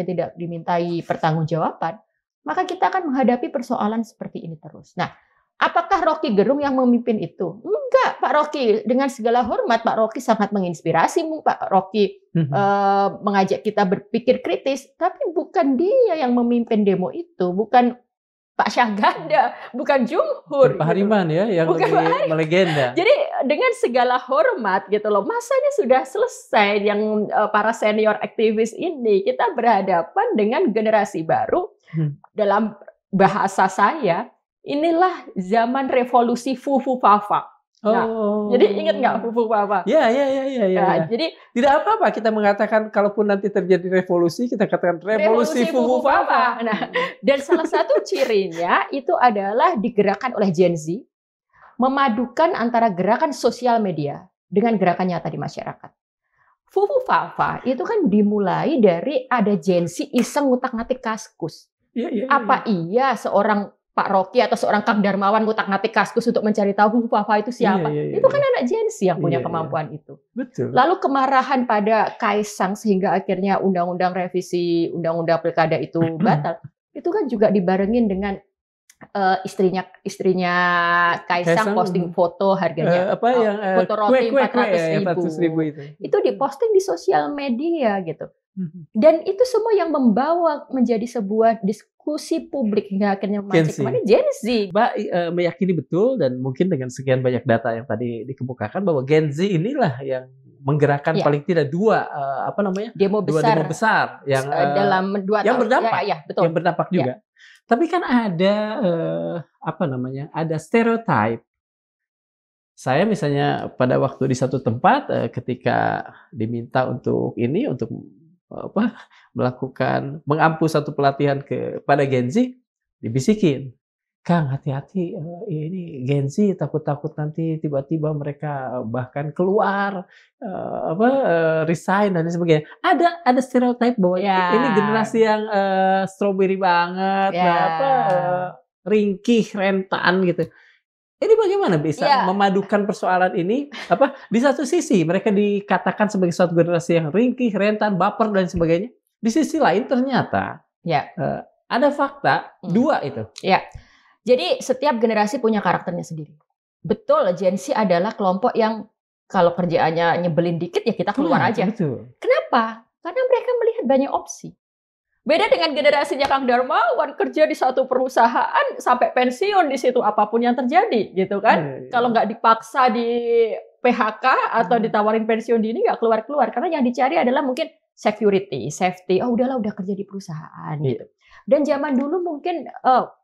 tidak dimintai pertanggungjawaban, maka kita akan menghadapi persoalan seperti ini terus. Nah, apakah Rocky Gerung yang memimpin itu? Enggak, Pak Rocky. Dengan segala hormat, Pak Rocky sangat menginspirasi. Pak Rocky mengajak kita berpikir kritis. Tapi bukan dia yang memimpin demo itu. Bukan Pak Syahganda, bukan Jumhur. Pak Hariman ya, yang lebih melegenda. Jadi dengan segala hormat gitu loh, masanya sudah selesai. Yang para senior aktivis ini, kita berhadapan dengan generasi baru. Dalam bahasa saya, inilah zaman revolusi fufu-fafa. Nah, jadi ingat nggak fufu-fafa? Ya. Jadi tidak apa-apa kita mengatakan kalaupun nanti terjadi revolusi, kita katakan revolusi fufu-fafa. Nah, dan salah satu cirinya itu adalah digerakkan oleh Gen Z, memadukan antara gerakan sosial media dengan gerakan nyata di masyarakat. Fufu-fafa itu kan dimulai dari ada Gen Z iseng ngutak-ngatik Kaskus. Apa iya seorang Pak Rocky atau seorang Kang Darmawan ngutak-ngatik Kaskus untuk mencari tahu Fufu-fafa itu siapa? Itu kan anak Gen Z yang punya kemampuan itu. Betul. Lalu kemarahan pada Kaisang sehingga akhirnya revisi Undang-Undang Pilkada itu batal. Itu kan juga dibarengin dengan istrinya Kaisang posting foto harganya foto roti 400.000 itu diposting di sosial media gitu. Dan itu semua yang membawa menjadi sebuah diskusi publik hingga akhirnya memancing kemana Gen Z. Mbak meyakini betul dan mungkin dengan sekian banyak data yang tadi dikemukakan bahwa Gen Z inilah yang menggerakkan paling tidak dua demo besar yang dalam 2 tahun yang berdampak, betul. Yang berdampak juga. Tapi kan ada ada stereotip. Saya misalnya pada waktu di satu tempat ketika diminta untuk melakukan mengampu satu pelatihan kepada Gen Z, dibisikin, Kang hati-hati ini Gen Z takut-takut nanti tiba-tiba mereka bahkan keluar resign dan sebagainya. Ada stereotip bahwa ini generasi yang strawberry banget, ringkih, rentan gitu. Ini bagaimana bisa memadukan persoalan ini? Di satu sisi mereka dikatakan sebagai suatu generasi yang ringkih, rentan, baper dan sebagainya. Di sisi lain ternyata ada fakta dua itu. Jadi setiap generasi punya karakternya sendiri. Betul, Gen Z adalah kelompok yang kalau kerjaannya nyebelin dikit ya kita keluar aja. Betul. Kenapa? Karena mereka melihat banyak opsi. Beda dengan generasinya Kang Darmawan, kerja di satu perusahaan sampai pensiun di situ apapun yang terjadi, gitu kan? Kalau nggak dipaksa di PHK atau ditawarin pensiun dini nggak keluar-keluar, karena yang dicari adalah mungkin security, safety. Oh udahlah udah kerja di perusahaan gitu. Dan zaman dulu mungkin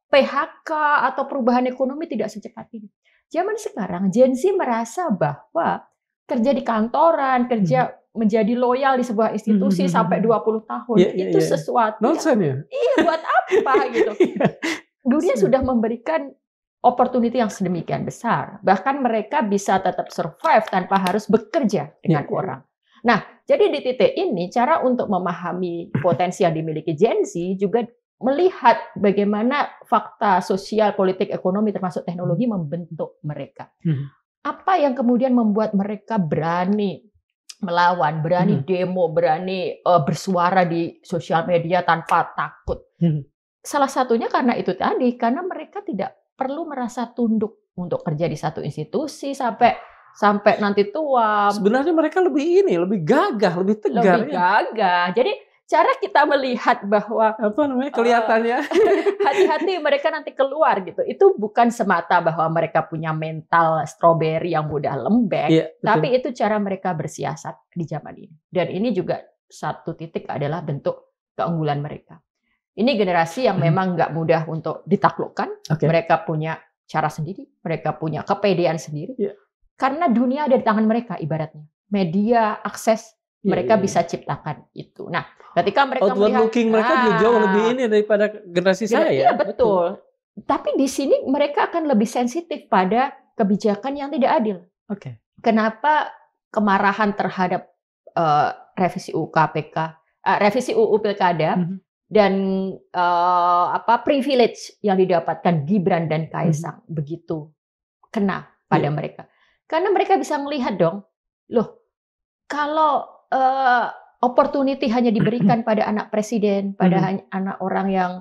PHK atau perubahan ekonomi tidak secepat ini. Zaman sekarang Gen Z merasa bahwa kerja di kantoran, kerja menjadi loyal di sebuah institusi sampai 20 tahun. Itu sesuatu yang, iya, buat apa gitu. Dunia sudah memberikan opportunity yang sedemikian besar. Bahkan mereka bisa tetap survive tanpa harus bekerja dengan orang. Nah, jadi di titik ini, cara untuk memahami potensi yang dimiliki Gen Z juga melihat bagaimana fakta sosial, politik, ekonomi, termasuk teknologi membentuk mereka. Apa yang kemudian membuat mereka berani melawan, berani demo, berani bersuara di sosial media tanpa takut. Salah satunya karena itu tadi, karena mereka tidak perlu merasa tunduk untuk kerja di satu institusi sampai nanti tua. Sebenarnya mereka lebih gagah, lebih tegar. Lebih gagah. Jadi cara kita melihat bahwa kelihatannya hati-hati mereka nanti keluar gitu. Itu bukan semata bahwa mereka punya mental stroberi yang mudah lembek, tapi itu cara mereka bersiasat di zaman ini. Dan ini juga satu titik adalah bentuk keunggulan mereka. Ini generasi yang memang nggak mudah untuk ditaklukkan. Mereka punya cara sendiri, mereka punya kepedean sendiri. Karena dunia ada di tangan mereka ibaratnya. Media, akses, mereka bisa ciptakan itu. Nah, ketika mereka outward looking mereka jauh lebih ini daripada generasi saya. Iya, betul. Tapi di sini mereka akan lebih sensitif pada kebijakan yang tidak adil. Kenapa kemarahan terhadap revisi UU KPK, revisi UU Pilkada dan privilege yang didapatkan Gibran dan Kaisang begitu kena pada mereka? Karena mereka bisa melihat dong, loh, kalau opportunity hanya diberikan pada anak presiden, pada anak orang yang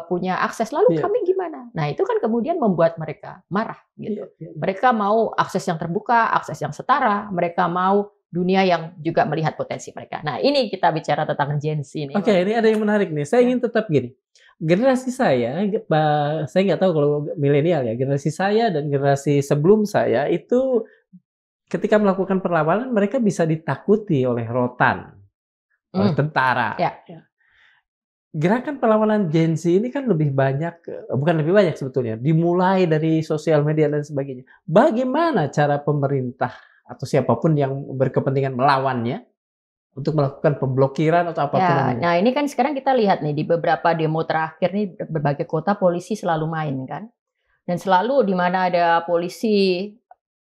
punya akses, lalu kami gimana? Nah, itu kan kemudian membuat mereka marah gitu. Mereka mau akses yang terbuka, akses yang setara, mereka mau dunia yang juga melihat potensi mereka. Nah, ini kita bicara tentang Gen Z ini. Ini ada yang menarik nih. Saya ingin tetap gini. Generasi saya nggak tahu kalau milenial ya, generasi saya dan generasi sebelum saya itu ketika melakukan perlawanan mereka bisa ditakuti oleh rotan, oleh tentara. Gerakan perlawanan Gen Z ini kan lebih banyak, bukan lebih banyak sebetulnya, dimulai dari sosial media dan sebagainya. Bagaimana cara pemerintah atau siapapun yang berkepentingan melawannya untuk melakukan pemblokiran atau apapun namanya? Nah, ini kan sekarang kita lihat nih di beberapa demo terakhir nih berbagai kota polisi selalu main kan. Dan selalu di mana ada polisi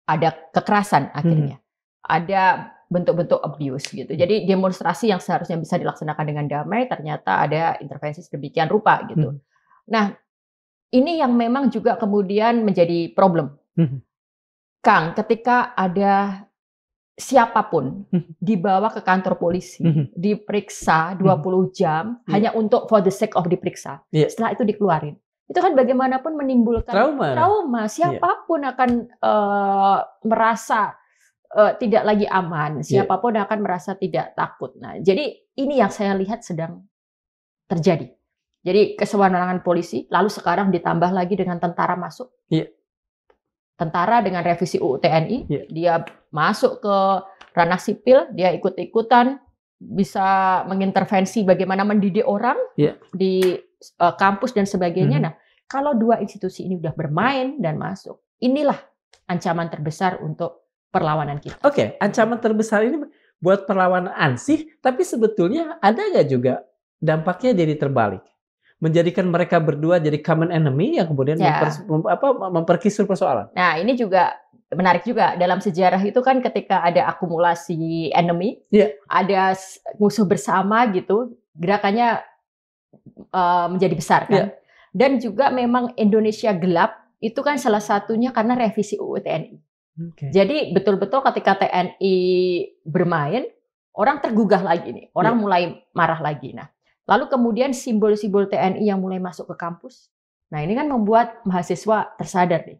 ada kekerasan akhirnya. Ada bentuk-bentuk abuse gitu. Jadi demonstrasi yang seharusnya bisa dilaksanakan dengan damai ternyata ada intervensi sedemikian rupa gitu. Nah, ini yang memang juga kemudian menjadi problem. Kang, ketika ada siapapun dibawa ke kantor polisi, diperiksa 20 jam hanya untuk for the sake of diperiksa. Setelah itu dikeluarin. Itu kan bagaimanapun menimbulkan trauma. Siapapun akan merasa tidak lagi aman. Siapapun akan merasa tidak takut. Nah, jadi ini yang saya lihat sedang terjadi. Jadi kesewenang-wenangan polisi, lalu sekarang ditambah lagi dengan tentara masuk. Tentara dengan revisi UU TNI, dia masuk ke ranah sipil, dia ikut-ikutan, bisa mengintervensi bagaimana mendidik orang di kampus dan sebagainya. Nah, kalau dua institusi ini udah bermain dan masuk, inilah ancaman terbesar untuk perlawanan kita. Ancaman terbesar ini buat perlawanan ansih, tapi sebetulnya ada nggak juga dampaknya jadi terbalik? Menjadikan mereka berdua jadi common enemy yang kemudian memperkisur persoalan. Nah, ini juga menarik juga. Dalam sejarah itu kan ketika ada akumulasi enemy, ada musuh bersama gitu, gerakannya menjadi besar kan. Dan juga memang Indonesia gelap itu kan salah satunya karena revisi UU TNI. Jadi betul-betul ketika TNI bermain, orang tergugah lagi nih, orang mulai marah lagi. Nah, lalu kemudian simbol-simbol TNI yang mulai masuk ke kampus. Nah, ini kan membuat mahasiswa tersadar nih.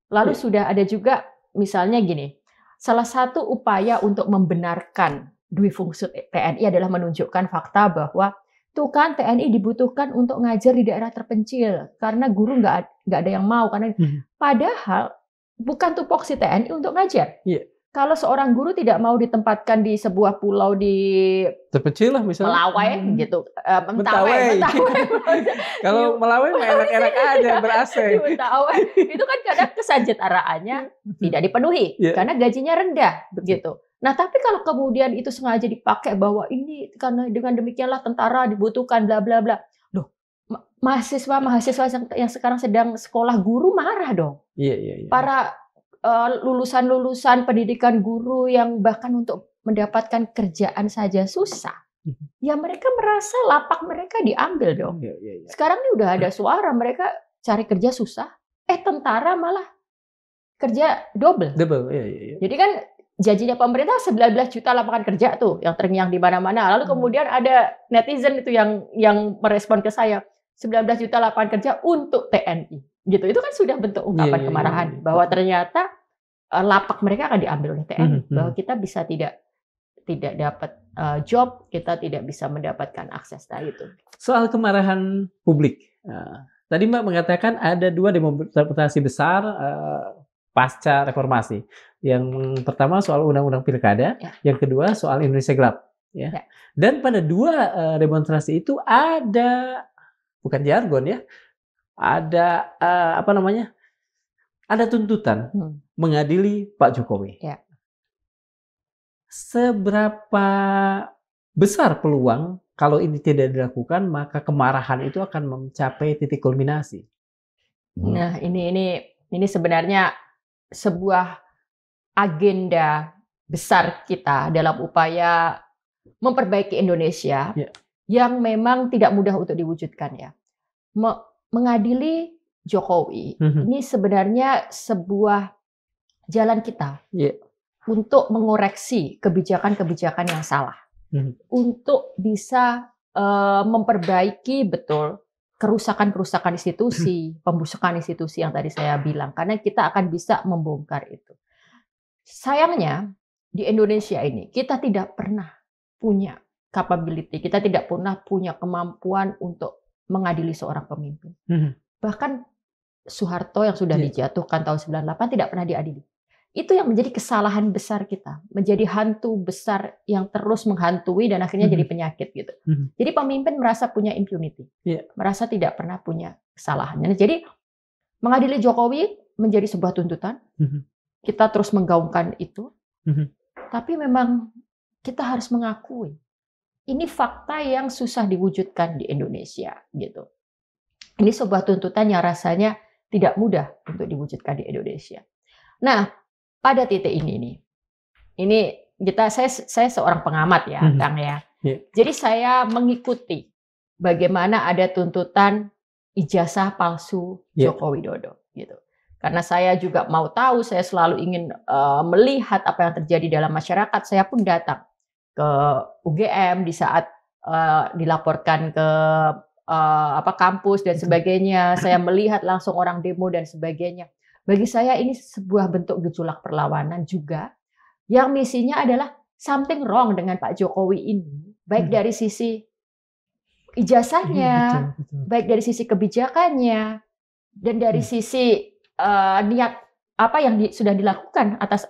Lalu sudah ada juga misalnya gini, salah satu upaya untuk membenarkan dui fungsi TNI adalah menunjukkan fakta bahwa tuh kan TNI dibutuhkan untuk ngajar di daerah terpencil karena guru nggak ada yang mau karena padahal bukan tupoksi TNI untuk ngajar. kalau seorang guru tidak mau ditempatkan di sebuah pulau di terpencil lah misalnya Melawai gitu, Mentawai. Kalau Melawai enak-enak aja ber-AC. Mentawai itu kan kadang kesajetaraannya tidak dipenuhi karena gajinya rendah begitu. Nah, tapi kalau kemudian itu sengaja dipakai bahwa ini karena dengan demikianlah tentara dibutuhkan bla bla bla. Loh, mahasiswa yang sekarang sedang sekolah guru marah dong. Iya. Para lulusan pendidikan guru yang bahkan untuk mendapatkan kerjaan saja susah. Ya mereka merasa lapak mereka diambil dong. Iya. Sekarang ini udah ada suara mereka cari kerja susah. Tentara malah kerja double. Iya. Jadi kan janjinya pemerintah 19 juta lapangan kerja tuh yang terngiang di mana-mana. Lalu kemudian ada netizen itu yang merespon ke saya, 19 juta lapangan kerja untuk TNI. Gitu. Itu kan sudah bentuk ungkapan kemarahan bahwa ternyata lapak mereka akan diambil oleh TNI, bahwa kita bisa tidak dapat job, kita tidak bisa mendapatkan akses itu. Soal kemarahan publik. Tadi Mbak mengatakan ada 2 demonstrasi besar pasca reformasi. Yang pertama soal undang-undang pilkada, yang kedua soal Indonesia gelap. Ya. Dan pada 2 demonstrasi itu ada, bukan jargon ya, ada ada tuntutan mengadili Pak Jokowi. Ya. Seberapa besar peluang kalau ini tidak dilakukan, maka kemarahan itu akan mencapai titik kulminasi? Nah, ini sebenarnya sebuah agenda besar kita dalam upaya memperbaiki Indonesia yang memang tidak mudah untuk diwujudkan ya. Mengadili Jokowi ini sebenarnya sebuah jalan kita untuk mengoreksi kebijakan-kebijakan yang salah, untuk bisa memperbaiki betul kerusakan-kerusakan institusi, pembusukan institusi yang tadi saya bilang, karena kita akan bisa membongkar itu. Sayangnya di Indonesia ini kita tidak pernah punya capability, kita tidak pernah punya kemampuan untuk mengadili seorang pemimpin. Bahkan Soeharto yang sudah dijatuhkan tahun 98 tidak pernah diadili. Itu yang menjadi kesalahan besar kita, menjadi hantu besar yang terus menghantui dan akhirnya jadi penyakit gitu. Jadi pemimpin merasa punya impunity, merasa tidak pernah punya kesalahan. Jadi mengadili Jokowi menjadi sebuah tuntutan. Kita terus menggaungkan itu, tapi memang kita harus mengakui ini fakta yang susah diwujudkan di Indonesia gitu. Ini sebuah tuntutan yang rasanya tidak mudah untuk diwujudkan di Indonesia. Nah, pada titik ini saya seorang pengamat ya, Kang ya. Jadi saya mengikuti bagaimana ada tuntutan ijazah palsu Joko Widodo gitu. Karena saya juga mau tahu, saya selalu ingin melihat apa yang terjadi dalam masyarakat. Saya pun datang ke UGM di saat dilaporkan ke kampus dan sebagainya. Saya melihat langsung orang demo dan sebagainya. Bagi saya ini sebuah bentuk gejolak perlawanan juga yang misinya adalah something wrong dengan Pak Jokowi ini, baik dari sisi ijazahnya, baik dari sisi kebijakannya, dan dari sisi niat apa yang sudah dilakukan atas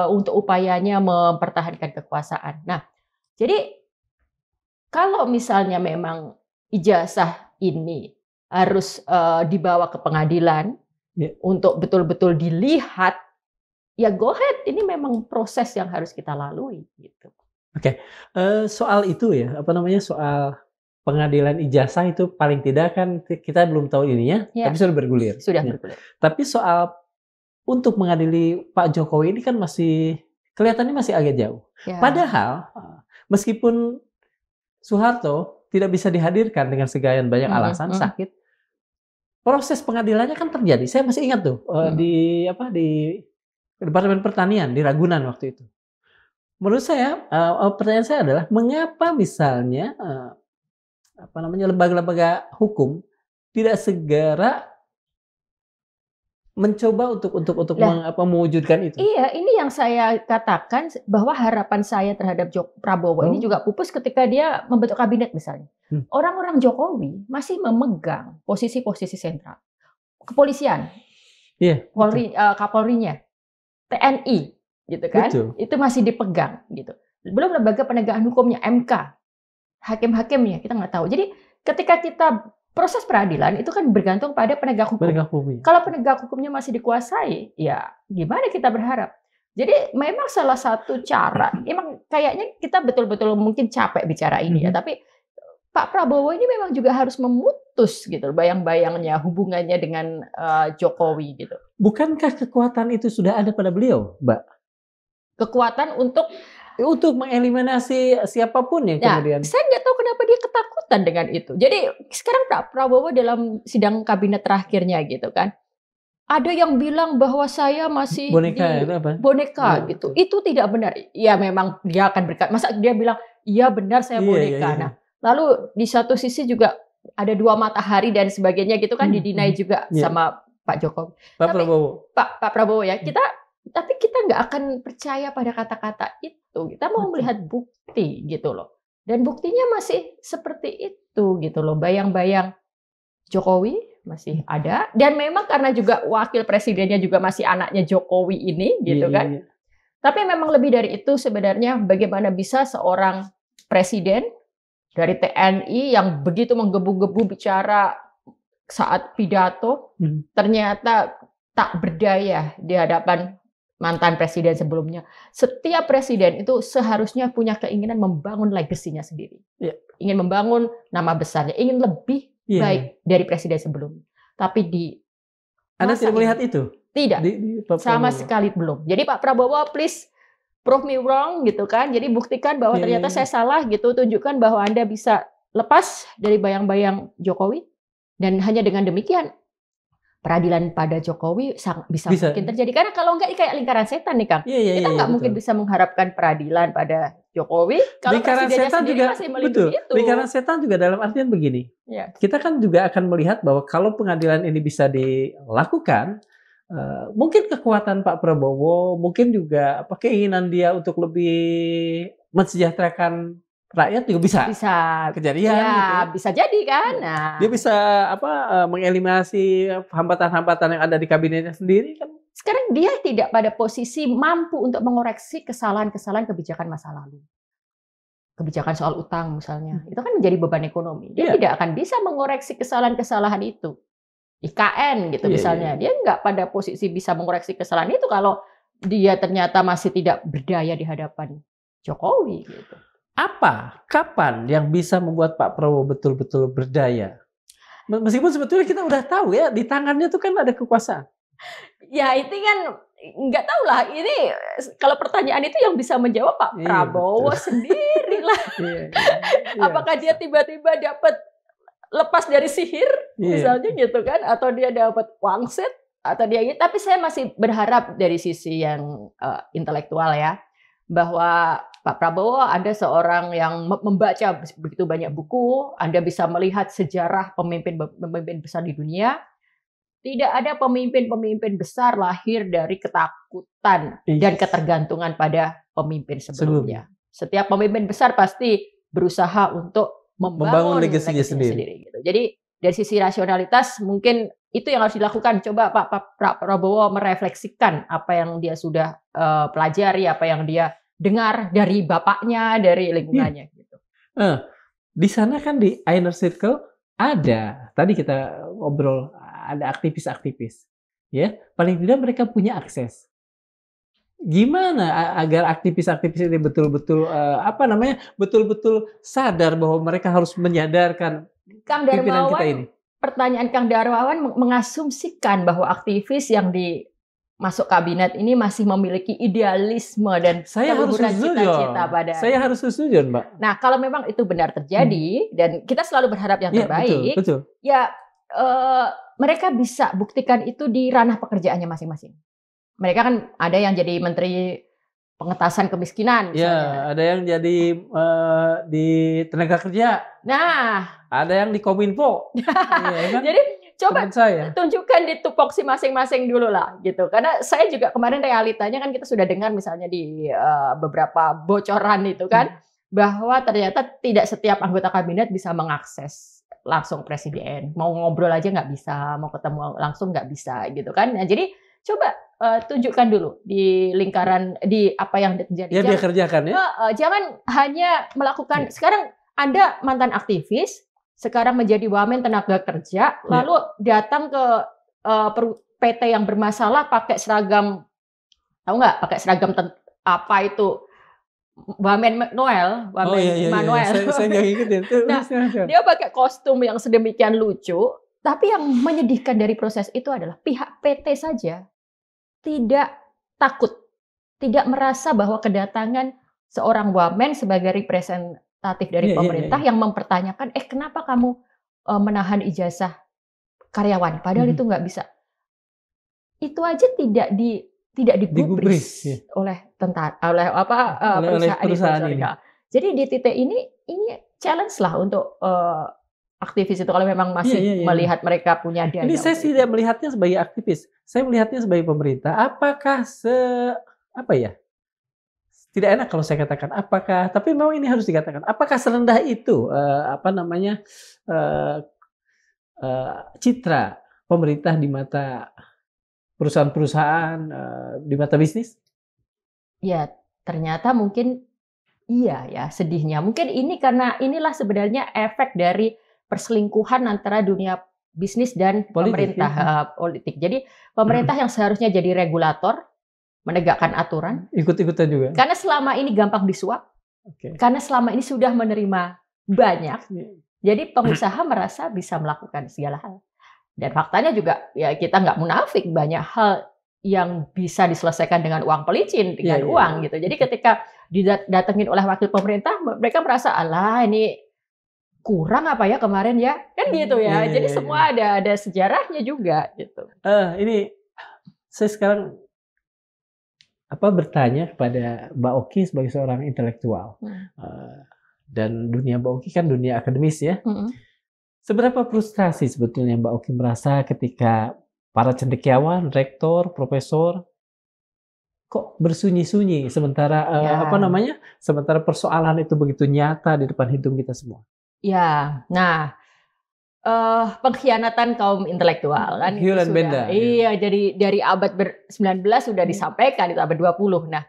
untuk upayanya mempertahankan kekuasaan. Nah, jadi kalau misalnya memang ijazah ini harus dibawa ke pengadilan untuk betul-betul dilihat, ya go ahead, ini memang proses yang harus kita lalui gitu. Oke. Soal itu ya, soal pengadilan ijazah itu paling tidak kan kita belum tahu ininya, tapi sudah bergulir. Bergulir. Tapi soal untuk mengadili Pak Jokowi ini kan kelihatannya masih agak jauh. Padahal meskipun Soeharto tidak bisa dihadirkan dengan sekian banyak alasan sakit, proses pengadilannya kan terjadi. Saya masih ingat tuh di Departemen Pertanian di Ragunan waktu itu. Menurut saya pertanyaan saya adalah mengapa misalnya lembaga-lembaga hukum tidak segera mencoba untuk mewujudkan itu. Iya, ini yang saya katakan bahwa harapan saya terhadap Prabowo ini juga pupus ketika dia membentuk kabinet misalnya. Orang-orang Jokowi masih memegang posisi-posisi sentral. Kepolisian, Kapolrinya, TNI, gitu kan? Betul. Itu masih dipegang gitu. Belum lembaga penegakan hukumnya, MK, hakim-hakimnya kita nggak tahu. Jadi ketika kita proses peradilan itu kan bergantung pada penegak hukum. Kalau penegak hukumnya masih dikuasai, ya gimana kita berharap? Jadi memang salah satu cara, emang kayaknya kita betul-betul mungkin capek bicara ini ya, tapi Pak Prabowo ini memang juga harus memutus gitu bayang-bayangnya hubungannya dengan Jokowi gitu. Bukankah kekuatan itu sudah ada pada beliau, Mbak? Kekuatan untuk mengeliminasi siapapun yang kemudian. Saya nggak tahu kenapa dia ketakutan dengan itu. Jadi sekarang Pak Prabowo dalam sidang kabinet terakhirnya gitu kan, ada yang bilang bahwa saya masih boneka gitu. Itu tidak benar. Ya memang dia akan berkata, masa dia bilang iya benar saya boneka. Nah, lalu di satu sisi juga ada 2 matahari dan sebagainya gitu kan didinai juga sama Pak Jokowi. Pak Prabowo ya. Tapi kita nggak akan percaya pada kata-kata itu. Kita mau melihat bukti gitu loh. Dan buktinya masih seperti itu gitu loh. Bayang-bayang Jokowi masih ada. Dan memang karena juga wakil presidennya juga masih anaknya Jokowi ini gitu kan. Tapi memang lebih dari itu sebenarnya bagaimana bisa seorang presiden dari TNI yang begitu menggebu-gebu bicara saat pidato, ternyata tak berdaya di hadapan mantan presiden sebelumnya. Setiap presiden itu seharusnya punya keinginan membangun legasinya sendiri. Ingin membangun nama besarnya, ingin lebih baik dari presiden sebelumnya. Tapi Anda tidak melihat itu? Tidak, sama sekali belum. Jadi Pak Prabowo, please prove me wrong gitu kan. Jadi buktikan bahwa ternyata saya salah gitu. Tunjukkan bahwa Anda bisa lepas dari bayang-bayang Jokowi. Dan hanya dengan demikian peradilan pada Jokowi bisa mungkin terjadi. Karena kalau enggak kayak lingkaran setan nih Kang. Kita nggak mungkin bisa mengharapkan peradilan pada Jokowi kalau presidennya sendiri masih melindungi itu. Lingkaran setan juga dalam artian begini. Kita kan juga akan melihat bahwa kalau pengadilan ini bisa dilakukan, mungkin kekuatan Pak Prabowo, mungkin juga keinginan dia untuk lebih mensejahterakan rakyat juga bisa kejadian gitu. Bisa jadi kan. Nah, dia bisa mengeliminasi hambatan-hambatan yang ada di kabinetnya sendiri kan. Sekarang dia tidak pada posisi mampu untuk mengoreksi kesalahan-kesalahan kebijakan masa lalu. Kebijakan soal utang misalnya, itu kan menjadi beban ekonomi. Dia tidak akan bisa mengoreksi kesalahan-kesalahan itu. IKN gitu misalnya, dia nggak pada posisi bisa mengoreksi kesalahan itu kalau dia ternyata masih tidak berdaya di hadapan Jokowi gitu. Kapan yang bisa membuat Pak Prabowo betul-betul berdaya? Meskipun sebetulnya kita udah tahu ya, di tangannya tuh kan ada kekuasaan. Ya itu kan nggak tahu lah. Ini kalau pertanyaan itu yang bisa menjawab Pak Prabowo sendiri lah. Apakah dia tiba-tiba dapat lepas dari sihir, misalnya gitu kan? Atau dia dapat wangsit? Atau dia gitu? Tapi saya masih berharap dari sisi yang intelektual ya, bahwa Pak Prabowo Anda seorang yang membaca begitu banyak buku, Anda bisa melihat sejarah pemimpin besar di dunia. Tidak ada pemimpin besar lahir dari ketakutan dan ketergantungan pada pemimpin sebelumnya. Setiap pemimpin besar pasti berusaha untuk membangun legasinya sendiri. Gitu. Jadi dari sisi rasionalitas mungkin itu yang harus dilakukan. Coba Pak Prabowo merefleksikan apa yang dia sudah pelajari, apa yang dia dengar dari bapaknya, dari lingkungannya gitu. Di sana kan di Inner Circle ada, tadi kita ngobrol, ada aktivis-aktivis. Ya, paling tidak mereka punya akses. Gimana agar aktivis-aktivis ini betul-betul betul-betul sadar bahwa mereka harus menyadarkan pimpinan kita ini? Pertanyaan Kang Darmawan mengasumsikan bahwa aktivis yang masuk kabinet ini masih memiliki idealisme dan cita-cita pada. Saya harus setuju, Mbak. Nah, kalau memang itu benar terjadi dan kita selalu berharap yang terbaik, betul. Ya mereka bisa buktikan itu di ranah pekerjaannya masing-masing. Mereka kan ada yang jadi menteri pengentasan kemiskinan, misalnya. Ada yang jadi di tenaga kerja. Nah, ada yang di Kominfo. Kan? Jadi coba tunjukkan di tupoksi masing-masing dulu lah gitu. Karena saya juga kemarin realitanya kan kita sudah dengar misalnya di beberapa bocoran itu kan bahwa ternyata tidak setiap anggota kabinet bisa mengakses langsung presiden. Mau ngobrol aja nggak bisa, mau ketemu langsung nggak bisa gitu kan. Nah, jadi Coba tunjukkan dulu di lingkaran, di apa yang terjadi. Ya, dia kerjakan ya. Jangan hanya melakukan. Sekarang Anda mantan aktivis, sekarang menjadi wamen tenaga kerja, lalu datang ke PT yang bermasalah pakai seragam, tahu nggak? Pakai seragam apa itu? Wamen Noel, Wamen Manuel. Saya nggak ngikutin. Nah, dia pakai kostum yang sedemikian lucu, tapi yang menyedihkan dari proses itu adalah pihak PT saja tidak takut, tidak merasa bahwa kedatangan seorang wamen sebagai representatif dari pemerintah yang mempertanyakan, kenapa kamu menahan ijazah karyawan, padahal itu nggak bisa. Itu aja tidak digubris oleh tentara, oleh perusahaan ini. Jadi di titik ini challenge lah untuk aktivis itu kalau memang masih melihat mereka punya daya. Ini saya tidak melihatnya sebagai aktivis, saya melihatnya sebagai pemerintah. Apakah tidak enak kalau saya katakan apakah, tapi memang ini harus dikatakan. Apakah serendah itu citra pemerintah di mata perusahaan-perusahaan, di mata bisnis? Ya, ternyata mungkin iya ya, sedihnya. Mungkin inilah sebenarnya efek dari perselingkuhan antara dunia bisnis dan pemerintah politik. Jadi pemerintah yang seharusnya jadi regulator, menegakkan aturan, ikut-ikutan juga. Karena selama ini gampang disuap, karena selama ini sudah menerima banyak, jadi pengusaha merasa bisa melakukan segala hal. Dan faktanya juga ya kita nggak munafik, banyak hal yang bisa diselesaikan dengan uang pelicin, dengan uang gitu. Jadi ketika didatengin oleh wakil pemerintah, mereka merasa alah ini kurang apa ya kemarin ya, kan gitu ya. Jadi semua ada sejarahnya juga gitu. Ini saya sekarang bertanya kepada Mbak Oki sebagai seorang intelektual, dan dunia Mbak Oki kan dunia akademis ya. Seberapa frustasi sebetulnya Mbak Oki merasa ketika para cendekiawan, rektor, profesor kok bersunyi-sunyi sementara sementara persoalan itu begitu nyata di depan hidung kita semua. Ya, nah pengkhianatan kaum intelektual kan itu sudah. Iya, jadi dari abad 19 sudah disampaikan itu abad 20. Nah,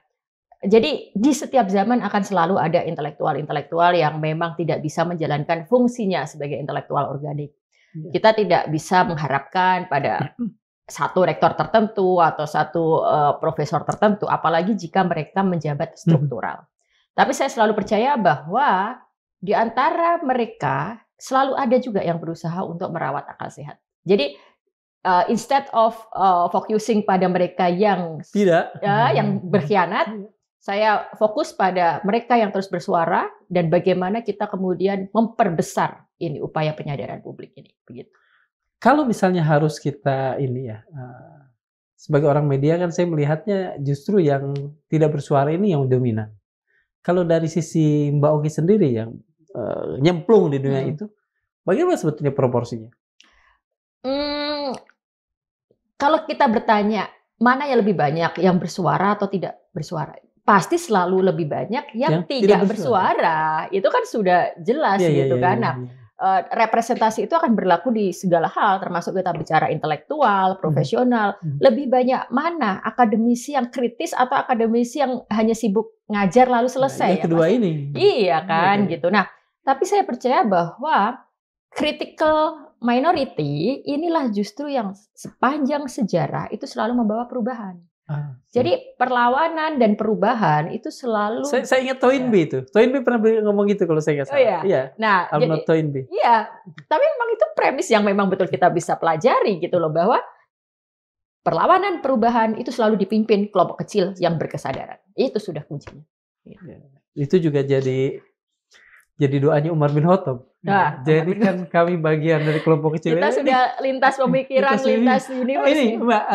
jadi di setiap zaman akan selalu ada intelektual-intelektual yang memang tidak bisa menjalankan fungsinya sebagai intelektual organik. Kita tidak bisa mengharapkan pada satu rektor tertentu atau satu profesor tertentu, apalagi jika mereka menjabat struktural. Tapi saya selalu percaya bahwa di antara mereka selalu ada juga yang berusaha untuk merawat akal sehat. Jadi instead of focusing pada mereka yang yang berkhianat, saya fokus pada mereka yang terus bersuara dan bagaimana kita kemudian memperbesar ini upaya penyadaran publik ini. Begitu. Kalau misalnya harus kita sebagai orang media kan saya melihatnya justru yang tidak bersuara ini yang dominan. Kalau dari sisi Mbak Oki sendiri yang nyemplung di dunia itu, bagaimana sebetulnya proporsinya? Kalau kita bertanya mana yang lebih banyak yang bersuara atau tidak bersuara, pasti selalu lebih banyak yang tidak bersuara. Itu kan sudah jelas gitu kan. Nah, representasi itu akan berlaku di segala hal, termasuk kita bicara intelektual, profesional. Lebih banyak mana akademisi yang kritis atau akademisi yang hanya sibuk ngajar lalu selesai? Yang kedua ini. Iya kan gitu. Nah, tapi saya percaya bahwa critical minority inilah justru yang sepanjang sejarah itu selalu membawa perubahan. Jadi perlawanan dan perubahan itu selalu. Saya ingat Toynbee itu. Toynbee pernah ngomong gitu kalau saya nggak salah. Iya. Nah, jadi Toynbee. Iya. Tapi memang itu premis yang memang betul kita bisa pelajari gitu loh, bahwa perlawanan perubahan itu selalu dipimpin kelompok kecil yang berkesadaran. Itu sudah kuncinya. Itu juga jadi doanya Umar bin Khattab. Nah, jadikan kami bagian dari kelompok kecil. Kita sudah lintas pemikiran, lintas universe. Ini Mbak,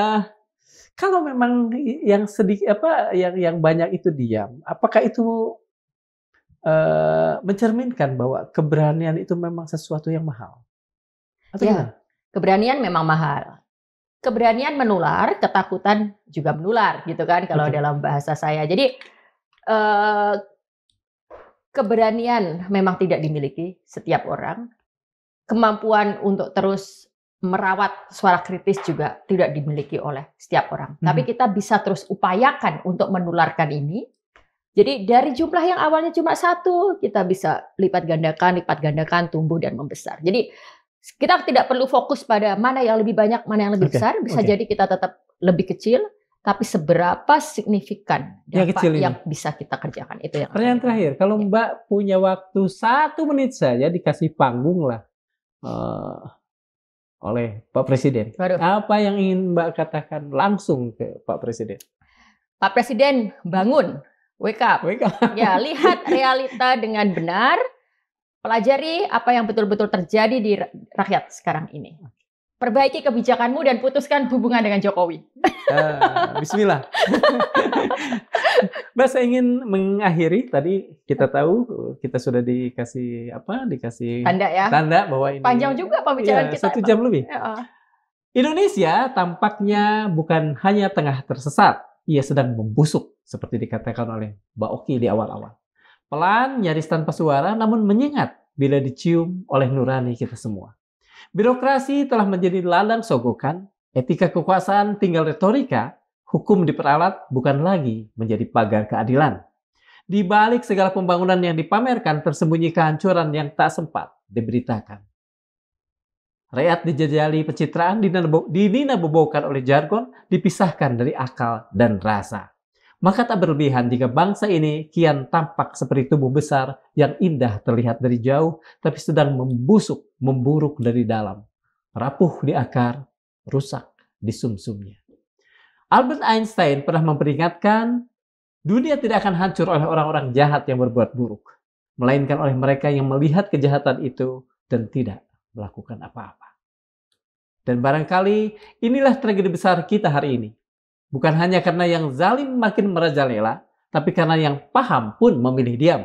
kalau memang yang sedikit yang banyak itu diam, apakah itu mencerminkan bahwa keberanian itu memang sesuatu yang mahal? Atau gimana? Keberanian memang mahal. Keberanian menular, ketakutan juga menular, gitu kan kalau dalam bahasa saya. Jadi keberanian memang tidak dimiliki setiap orang. Kemampuan untuk terus merawat suara kritis juga tidak dimiliki oleh setiap orang. Tapi kita bisa terus upayakan untuk menularkan ini. Jadi dari jumlah yang awalnya cuma 1, kita bisa lipat gandakan, tumbuh dan membesar. Jadi kita tidak perlu fokus pada mana yang lebih banyak, mana yang lebih besar. Bisa jadi kita tetap lebih kecil, tapi seberapa signifikan dampak yang bisa kita kerjakan. Itu yang pertanyaan terakhir. Kalau Mbak punya waktu 1 menit saja dikasih panggung lah oleh Pak Presiden. Apa yang ingin Mbak katakan langsung ke Pak Presiden? Pak Presiden, bangun. Wake up. Ya, lihat realita dengan benar, pelajari apa yang betul-betul terjadi di rakyat sekarang ini. Perbaiki kebijakanmu dan putuskan hubungan dengan Jokowi. Bismillah. Mbak, saya ingin mengakhiri. Tadi kita tahu kita sudah dikasih tanda ya. Tanda bahwa ini panjang juga pembicaraan kita. 1 jam lebih. Indonesia tampaknya bukan hanya tengah tersesat, ia sedang membusuk seperti dikatakan oleh Mbak Oki di awal-awal. Pelan, nyaris tanpa suara, namun menyengat bila dicium oleh nurani kita semua. Birokrasi telah menjadi ladang sogokan, etika kekuasaan tinggal retorika, hukum diperalat bukan lagi menjadi pagar keadilan. Di balik segala pembangunan yang dipamerkan tersembunyi kehancuran yang tak sempat diberitakan. Rakyat dijajali pencitraan, dininabobokan oleh jargon, dipisahkan dari akal dan rasa. Maka tak berlebihan jika bangsa ini kian tampak seperti tubuh besar yang indah terlihat dari jauh, tapi sedang membusuk, memburuk dari dalam. Rapuh di akar, rusak di sumsumnya. Albert Einstein pernah memperingatkan, dunia tidak akan hancur oleh orang-orang jahat yang berbuat buruk, melainkan oleh mereka yang melihat kejahatan itu dan tidak melakukan apa-apa. Dan barangkali inilah tragedi besar kita hari ini. Bukan hanya karena yang zalim makin merajalela, tapi karena yang paham pun memilih diam.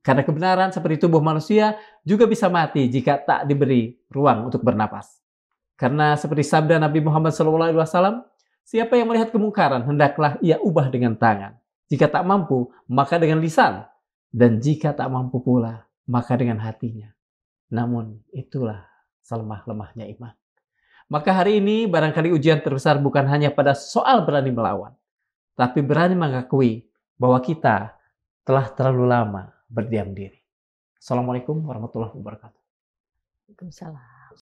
Karena kebenaran seperti tubuh manusia juga bisa mati jika tak diberi ruang untuk bernapas. Karena seperti sabda Nabi Muhammad SAW, siapa yang melihat kemungkaran hendaklah ia ubah dengan tangan. Jika tak mampu, maka dengan lisan. Dan jika tak mampu pula, maka dengan hatinya. Namun itulah selemah-lemahnya iman. Maka hari ini barangkali ujian terbesar bukan hanya pada soal berani melawan, tapi berani mengakui bahwa kita telah terlalu lama berdiam diri. Assalamualaikum warahmatullahi wabarakatuh. Waalaikumsalam.